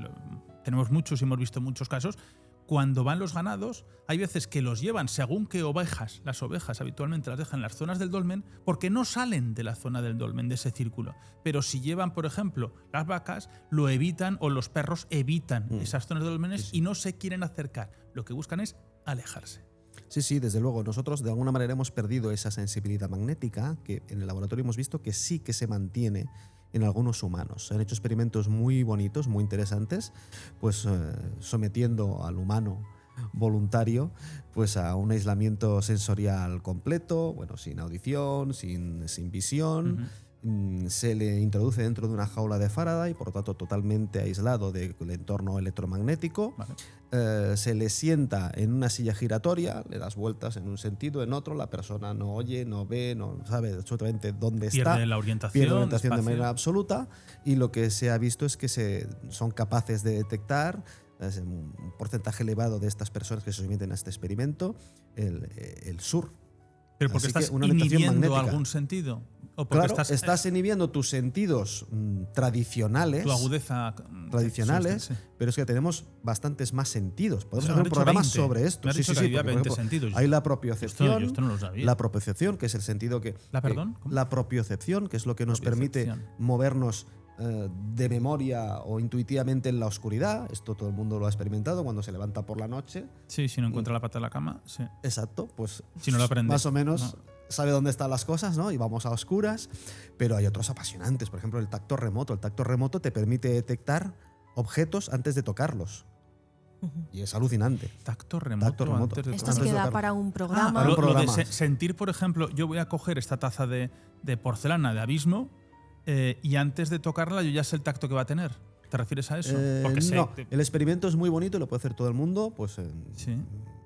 tenemos muchos y hemos visto muchos casos, cuando van los ganados, hay veces que los llevan según qué ovejas, las ovejas habitualmente las dejan en las zonas del dolmen porque no salen de la zona del dolmen, de ese círculo. Pero si llevan, por ejemplo, las vacas, lo evitan o los perros evitan esas zonas de dolmenes y no se quieren acercar. Lo que buscan es alejarse. Sí, desde luego. Nosotros de alguna manera hemos perdido esa sensibilidad magnética que en el laboratorio hemos visto que sí que se mantiene en algunos humanos. Se han hecho experimentos muy bonitos, muy interesantes, pues sometiendo al humano voluntario pues a un aislamiento sensorial completo, bueno, sin audición, sin visión. Se le introduce dentro de una jaula de Faraday, por lo tanto totalmente aislado del entorno electromagnético. Vale. Se le sienta en una silla giratoria, le das vueltas en un sentido, en otro, la persona no oye, no ve, no sabe absolutamente dónde está. Pierde la orientación. Pierde la orientación de espacio. manera absoluta, y lo que se ha visto es que son capaces de detectar un porcentaje elevado de estas personas que se someten a este experimento, el sur. ¿Pero porque Así que estás una orientación inhibiendo magnética. algún sentido? ¿O porque Claro, estás inhibiendo tus sentidos tradicionales, tu agudeza tradicionales, sí. pero es que tenemos bastantes más sentidos. Podemos O sea, hacer me un has dicho programa 20. sobre esto. Me has dicho que había porque, 20 por ejemplo, sentidos. hay la propiocepción. Esto no lo sabía. La propiocepción, que es el sentido que... ¿La perdón? que- la propiocepción, que es lo que nos permite Propiocepción. movernos de memoria o intuitivamente en la oscuridad. Esto todo el mundo lo ha experimentado cuando se levanta por la noche. Sí, si no encuentra la pata de la cama, sí. Exacto, pues Si no lo aprende. más o menos No. sabe dónde están las cosas, ¿no? Y vamos a oscuras, pero hay otros apasionantes. Por ejemplo, el tacto remoto. El tacto remoto te permite detectar objetos antes de tocarlos. Y es alucinante. Tacto remoto. Tacto remoto. Antes de Esto Antes sí de que da tocar. para un programa. un Lo de programa. sentir, por ejemplo, yo voy a coger esta taza de porcelana de Abismo y antes de tocarla yo ya sé el tacto que va a tener. ¿Te refieres a eso? Porque sé. No, el experimento es muy bonito y lo puede hacer todo el mundo, pues Sí.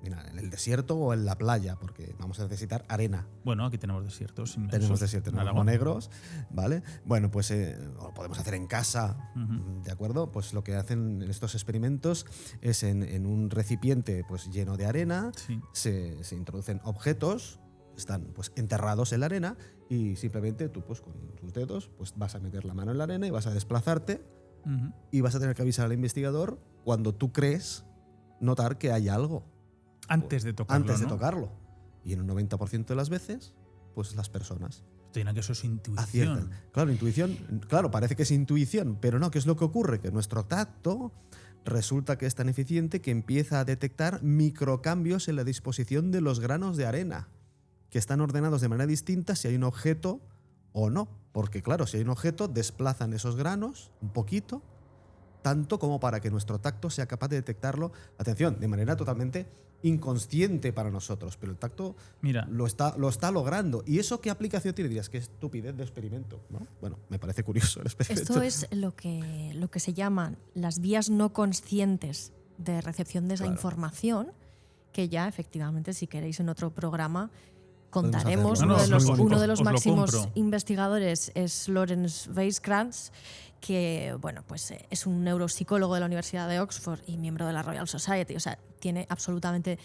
mira, en el desierto o en la playa, porque vamos a necesitar arena. Bueno, aquí tenemos desiertos inmensos. Tenemos desiertos, en tenemos Aragón. negros, ¿vale? Bueno, pues lo podemos hacer en casa, Ujú. ¿de acuerdo? Pues lo que hacen en estos experimentos es en un recipiente pues lleno de arena, Sí. se introducen objetos, están pues enterrados en la arena y simplemente tú pues con tus dedos pues vas a meter la mano en la arena y vas a desplazarte Ujú. y vas a tener que avisar al investigador cuando tú crees notar que hay algo Antes de tocarlo. antes de ¿no? tocarlo. Y en un 90% de las veces, pues las personas Tiene que eso es intuición. aciertan. Claro, intuición, claro, parece que es intuición, pero no, ¿qué es lo que ocurre? Que nuestro tacto resulta que es tan eficiente que empieza a detectar microcambios en la disposición de los granos de arena, que están ordenados de manera distinta si hay un objeto o no. Porque claro, si hay un objeto, desplazan esos granos un poquito, tanto como para que nuestro tacto sea capaz de detectarlo, atención, de manera totalmente inconsciente para nosotros, pero el tacto Mira, lo está logrando. ¿Y eso qué aplicación tiene? Dirías, qué estupidez de experimento, ¿no? Bueno, me parece curioso el experimento. Esto es lo que se llaman las vías no conscientes de recepción de esa Claro. información, que ya efectivamente, si queréis, en otro programa Podemos contaremos. hacerlo. No, no, Uno de los os lo máximos compro. investigadores es Lawrence Weisskranz, que bueno, pues es un neuropsicólogo de la Universidad de Oxford y miembro de la Royal Society. O sea, tiene absolutamente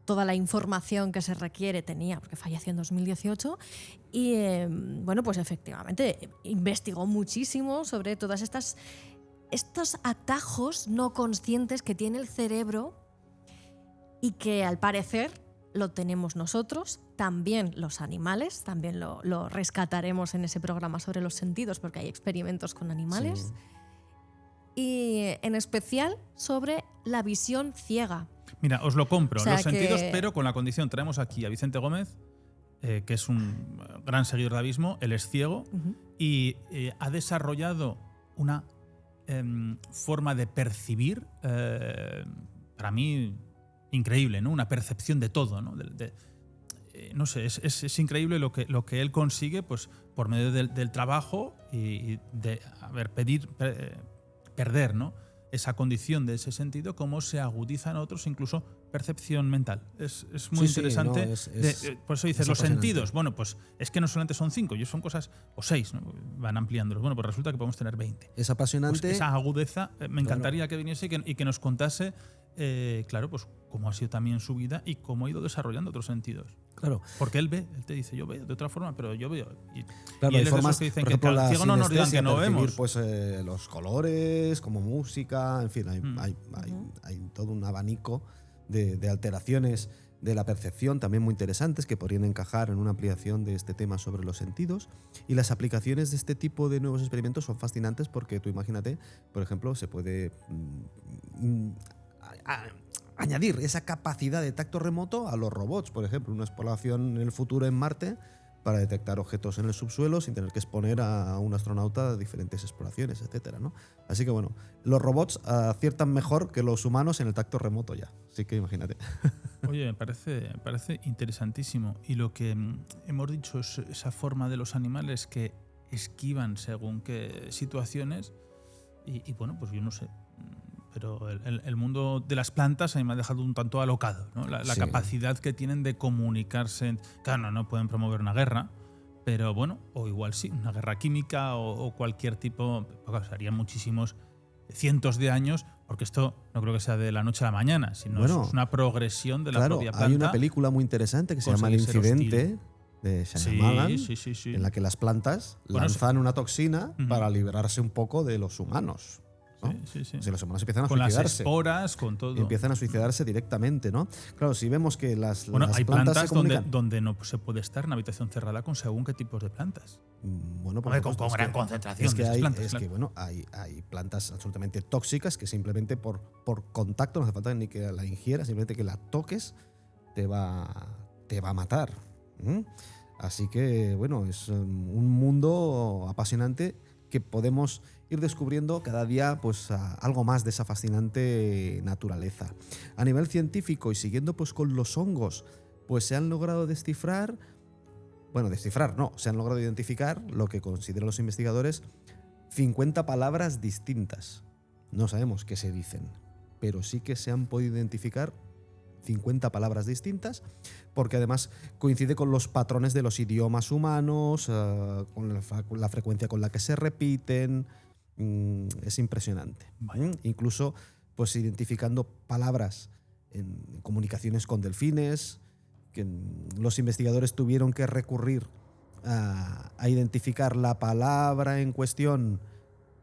toda la información que se requiere, tenía, porque falleció en 2018. Y bueno, pues efectivamente investigó muchísimo sobre todas estos atajos no conscientes que tiene el cerebro y que al parecer lo tenemos nosotros, también los animales, también lo rescataremos en ese programa sobre los sentidos porque hay experimentos con animales. Sí. Y en especial sobre la visión ciega. mira, os lo compro, O sea los sentidos, que- pero con la condición. Traemos aquí a Vicente Gómez, que es un gran seguidor de Abismo, él es ciego y ha desarrollado una forma de percibir, para mí, increíble, ¿no? Una percepción de todo, ¿no? No sé, es increíble lo que él consigue, pues, por medio del trabajo y de perder, ¿no? Esa condición de ese sentido, cómo se agudiza en otros, incluso percepción mental. Es muy Sí, sí, interesante. no, Por eso dices, es los apasionante. sentidos. Bueno, pues es que no solamente son 5, son cosas, o 6, ¿no? Van ampliándolos. Bueno, pues resulta que podemos tener 20. Es apasionante. Pues esa agudeza, me encantaría que viniese y que nos contase, claro, pues cómo ha sido también su vida y cómo ha ido desarrollando otros sentidos. Claro. Porque él te dice, yo veo de otra forma, pero yo veo. Claro, y hay él es de formas, esos que dicen por que ejemplo, al la ciego no nos digan que sinestesia, no percibir, vemos. pues, los colores, como música, en fin, hay todo un abanico de alteraciones de la percepción también muy interesantes que podrían encajar en una ampliación de este tema sobre los sentidos. Y las aplicaciones de este tipo de nuevos experimentos son fascinantes porque tú imagínate, por ejemplo, se puede añadir esa capacidad de tacto remoto a los robots, por ejemplo, una exploración en el futuro en Marte para detectar objetos en el subsuelo sin tener que exponer a un astronauta a diferentes exploraciones, etcétera, ¿no? Así que bueno, los robots aciertan mejor que los humanos en el tacto remoto ya. Así que imagínate. Oye, me parece interesantísimo. Y lo que hemos dicho es esa forma de los animales que esquivan según qué situaciones. Y bueno, pues yo no sé. Pero el mundo de las plantas a mí me ha dejado un tanto alocado, ¿no? La Sí. capacidad que tienen de comunicarse. Claro, no pueden promover una guerra, pero bueno, o igual sí, una guerra química o cualquier tipo. Claro, serían muchísimos cientos de años, porque esto no creo que sea de la noche a la mañana, sino Bueno, es una progresión de la Claro, propia planta. hay una película muy interesante que se llama El conseguir ser Incidente de Shyamalan, sí. en la que las plantas Bueno, lanzan una toxina Ujú. para liberarse un poco de los humanos, ¿no? Sí. Si los humanos empiezan a Con las suicidarse. esporas, con todo. Empiezan a suicidarse directamente, ¿no? Claro, si vemos que las Bueno, hay plantas plantas se comunican. donde no se puede estar en una habitación cerrada con según qué tipos de plantas. Bueno, por Hombre, con supuesto, gran concentración es que de esas hay, plantas, es claro. que, bueno, hay plantas absolutamente tóxicas que simplemente por contacto, no hace falta ni que la ingieras, simplemente que la toques te va a matar. ¿Mm? Así que, bueno, es un mundo apasionante que podemos ir descubriendo cada día pues, algo más de esa fascinante naturaleza. A nivel científico y siguiendo pues, con los hongos, pues se han logrado descifrar, se han logrado identificar lo que consideran los investigadores 50 palabras distintas. No sabemos qué se dicen, pero sí que se han podido identificar 50 palabras distintas, porque además coincide con los patrones de los idiomas humanos, con la frecuencia con la que se repiten. Es impresionante. Incluso pues, identificando palabras en comunicaciones con delfines, que los investigadores tuvieron que recurrir a identificar la palabra en cuestión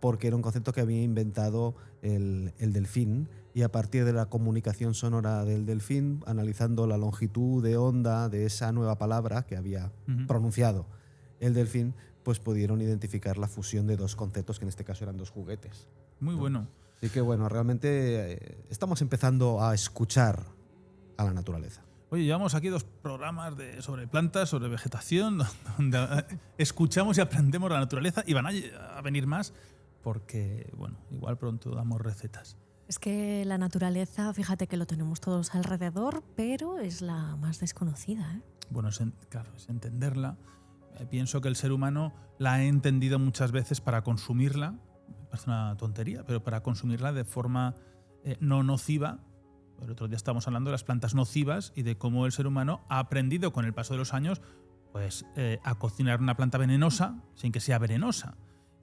porque era un concepto que había inventado el delfín, y a partir de la comunicación sonora del delfín, analizando la longitud de onda de esa nueva palabra que había pronunciado el delfín, pues pudieron identificar la fusión de dos conceptos que en este caso eran dos juguetes. Muy bueno. Así que bueno, realmente estamos empezando a escuchar a la naturaleza. Oye, llevamos aquí 2 programas sobre plantas, sobre vegetación, donde escuchamos y aprendemos la naturaleza, y van a venir más porque, bueno, igual pronto damos recetas. Es que la naturaleza, fíjate que lo tenemos todos alrededor, pero es la más desconocida, ¿eh? Bueno, claro, es entenderla. Pienso que el ser humano la ha entendido muchas veces para consumirla, me parece una tontería, pero para consumirla de forma no nociva. El otro día estábamos hablando de las plantas nocivas y de cómo el ser humano ha aprendido con el paso de los años pues, a cocinar una planta venenosa sin que sea venenosa.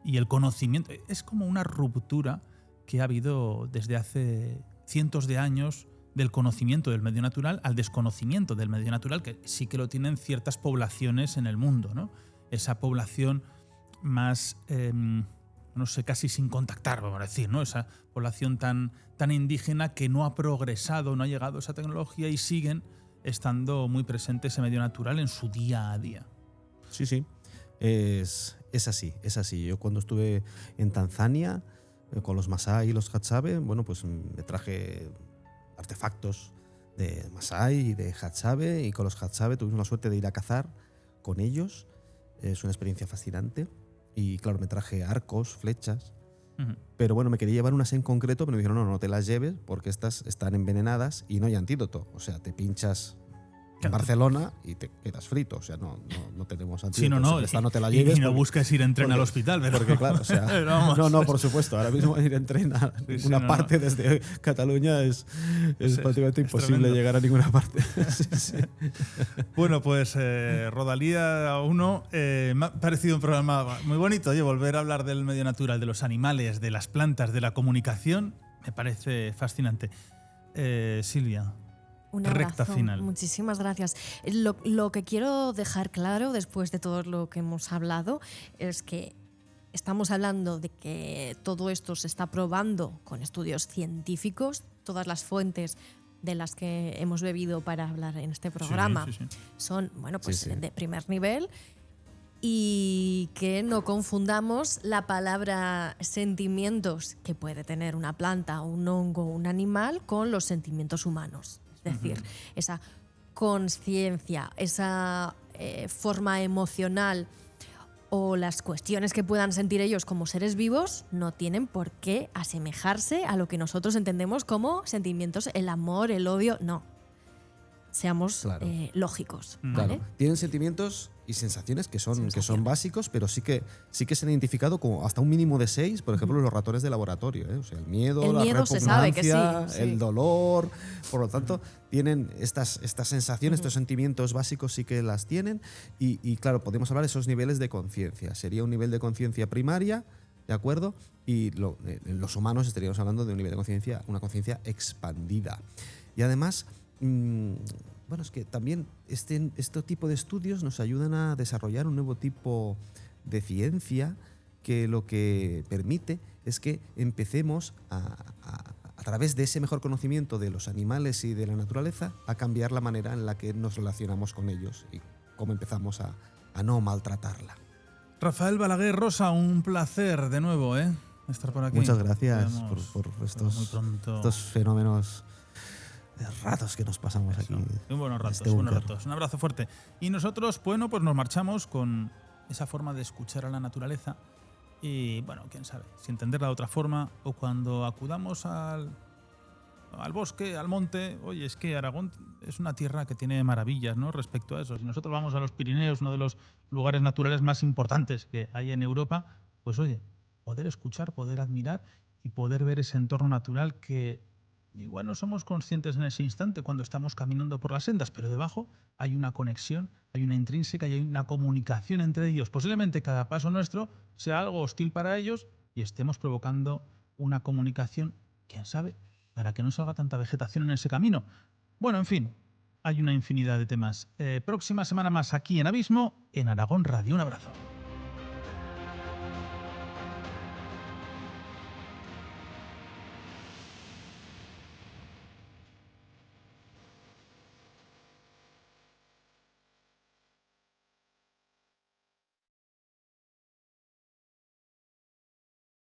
Y el conocimiento es como una ruptura que ha habido desde hace cientos de años del conocimiento del medio natural al desconocimiento del medio natural, que sí que lo tienen ciertas poblaciones en el mundo, ¿no? Esa población más, no sé, casi sin contactar, vamos a decir, ¿no? Esa población tan indígena que no ha progresado, no ha llegado a esa tecnología y siguen estando muy presentes ese medio natural en su día a día. Sí, sí. Es así, es así. Yo cuando estuve en Tanzania con los Masái y los Hadzabe, bueno, pues me traje artefactos de Masái y de Hadzabe, y con los Hadzabe tuvimos la suerte de ir a cazar con ellos. Es una experiencia fascinante. Y claro, me traje arcos, flechas. Uh-huh. Pero bueno, me quería llevar unas en concreto, pero me dijeron, no te las lleves porque estas están envenenadas y no hay antídoto. O sea, te pinchas en Barcelona y te quedas frito. O sea, no tenemos antídoto. Sí, no, esta no te la lleves. Y no busques ir en tren al hospital. Pero, porque claro, o sea, no, por supuesto. Ahora mismo ir en tren a ninguna parte desde Cataluña es prácticamente imposible llegar a ninguna parte. Sí. Bueno, pues Rodalía 1, me ha parecido un programa muy bonito. Oye, volver a hablar del medio natural, de los animales, de las plantas, de la comunicación, me parece fascinante. Silvia. Un abrazo. Recta final. Muchísimas gracias. Lo que quiero dejar claro después de todo lo que hemos hablado es que estamos hablando de que todo esto se está probando con estudios científicos. Todas las fuentes de las que hemos bebido para hablar en este programa sí. son, bueno, pues Sí. de primer nivel. Y que no confundamos la palabra sentimientos que puede tener una planta, un hongo, un animal con los sentimientos humanos. Es decir, esa conciencia, esa forma emocional o las cuestiones que puedan sentir ellos como seres vivos no tienen por qué asemejarse a lo que nosotros entendemos como sentimientos, el amor, el odio, no. Seamos Claro. lógicos, ¿vale? Claro. Tienen sentimientos y sensaciones que son básicos, pero sí que se han identificado como hasta un mínimo de 6, por ejemplo, los ratones de laboratorio. O sea, el miedo, la se sabe que repugnancia, sí. el dolor. Por lo tanto, tienen estas sensaciones, estos sentimientos básicos sí que las tienen. Y claro, podemos hablar de esos niveles de conciencia. Sería un nivel de conciencia primaria, ¿de acuerdo? Y en los humanos estaríamos hablando de un nivel de conciencia, una conciencia expandida. Y además, bueno, es que también este tipo de estudios nos ayudan a desarrollar un nuevo tipo de ciencia que lo que permite es que empecemos a través de ese mejor conocimiento de los animales y de la naturaleza a cambiar la manera en la que nos relacionamos con ellos y cómo empezamos a no maltratarla. Rafael Balaguer, Rosa, un placer de nuevo, estar por aquí. Muchas gracias por muy pronto. estos fenómenos ratos que nos pasamos aquí. Muy buenos ratos, este buenos búnker. ratos. Un abrazo fuerte. Y nosotros, bueno, pues nos marchamos con esa forma de escuchar a la naturaleza y, bueno, quién sabe, si entenderla de otra forma o cuando acudamos al bosque, al monte. Oye, es que Aragón es una tierra que tiene maravillas, ¿no? Respecto a eso. Si nosotros vamos a los Pirineos, uno de los lugares naturales más importantes que hay en Europa, pues oye, poder escuchar, poder admirar y poder ver ese entorno natural que igual no somos conscientes en ese instante cuando estamos caminando por las sendas, pero debajo hay una conexión, hay una intrínseca y hay una comunicación entre ellos. Posiblemente cada paso nuestro sea algo hostil para ellos y estemos provocando una comunicación, quién sabe, para que no salga tanta vegetación en ese camino. Bueno, en fin, hay una infinidad de temas. Próxima semana más aquí en Abismo, en Aragón Radio. Un abrazo.